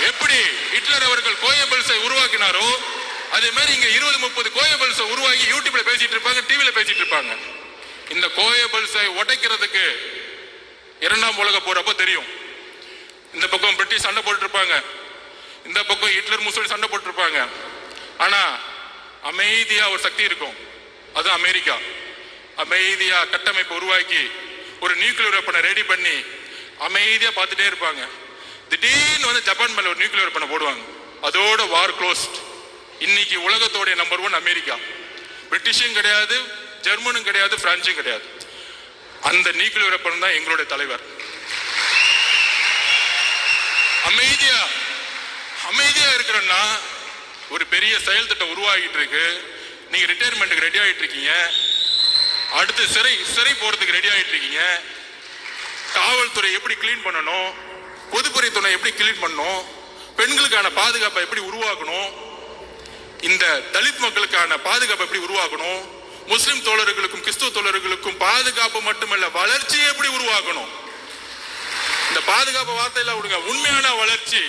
எப்படி ஹிட்லர் அவர்கள் கோயபல்ஸை உருவாக்கினாரோ அதே மாதிரி இங்க 20-30 கோயபல்ஸை உருவாக்கி யூடியூப்ல பேசிட்டு இருப்பாங்க, டிவில பேசிட்டு இருப்பாங்க. இந்த கோயபல்ஸை உடைக்கிறதுக்கு இரண்டாம் உலக போர் அப்ப தெரியும். இந்த பக்கம் பிரிட்டிஷ் சண்டை போட்டு இருப்பாங்க, இந்த பக்கம் ஹிட்லர் முசோலினி சண்டை போட்டு இருப்பாங்க. ஆனா அமைதியா ஒரு சக்தி இருக்கும், அது அமெரிக்கா. அமைதியா கட்டமைப்பு உருவாக்கி ஒரு நியூக்ளியர் வெப்பனை ரெடி பண்ணி அமைதியா பார்த்துட்டே இருப்பாங்க. திடீர்னு வந்து ஜப்பான் மேல ஒரு நியூக்ளியர் வெப்பனை போடுவாங்க, அதோட வார் க்ளோஸ்ட். இன்னைக்கு உலகத்தோடைய நம்பர் 1 அமெரிக்கா. பிரிட்டிஷும் கிடையாது, ஜெர்மனும் கிடையாது, பிரான்சும் கிடையாது. அந்த நியூக்ளியர் வெப்பன் தான் எங்களுடைய தலைவர். அமைதியா இருக்கிறன்னா ஒரு பெரிய செயல் திட்டம் உருவாகிட்டு இருக்கு. நீங்க ரிட்டையர்மெண்ட்டுக்கு ரெடி ஆகிட்டு இருக்கீங்க, அடுத்து சிறை போறதுக்கு ரெடி ஆகிட்டு இருக்கீங்க. காவல்துறை எப்படி கிளீன் பண்ணணும், பொதுப்பணித்துறை எப்படி கிளீன் பண்ணணும், பெண்களுக்கான பாதுகாப்பை எப்படி உருவாக்கணும், இந்த தலித் மக்களுக்கான பாதுகாப்பை எப்படி உருவாக்கணும், முஸ்லிம் தோழர்களுக்கும் கிறிஸ்துவ தோழர்களுக்கும் பாதுகாப்பு மட்டுமல்ல வளர்ச்சியை எப்படி உருவாக்கணும். இந்த பாதுகாப்பு வார்த்தையில விடுங்க, உண்மையான வளர்ச்சி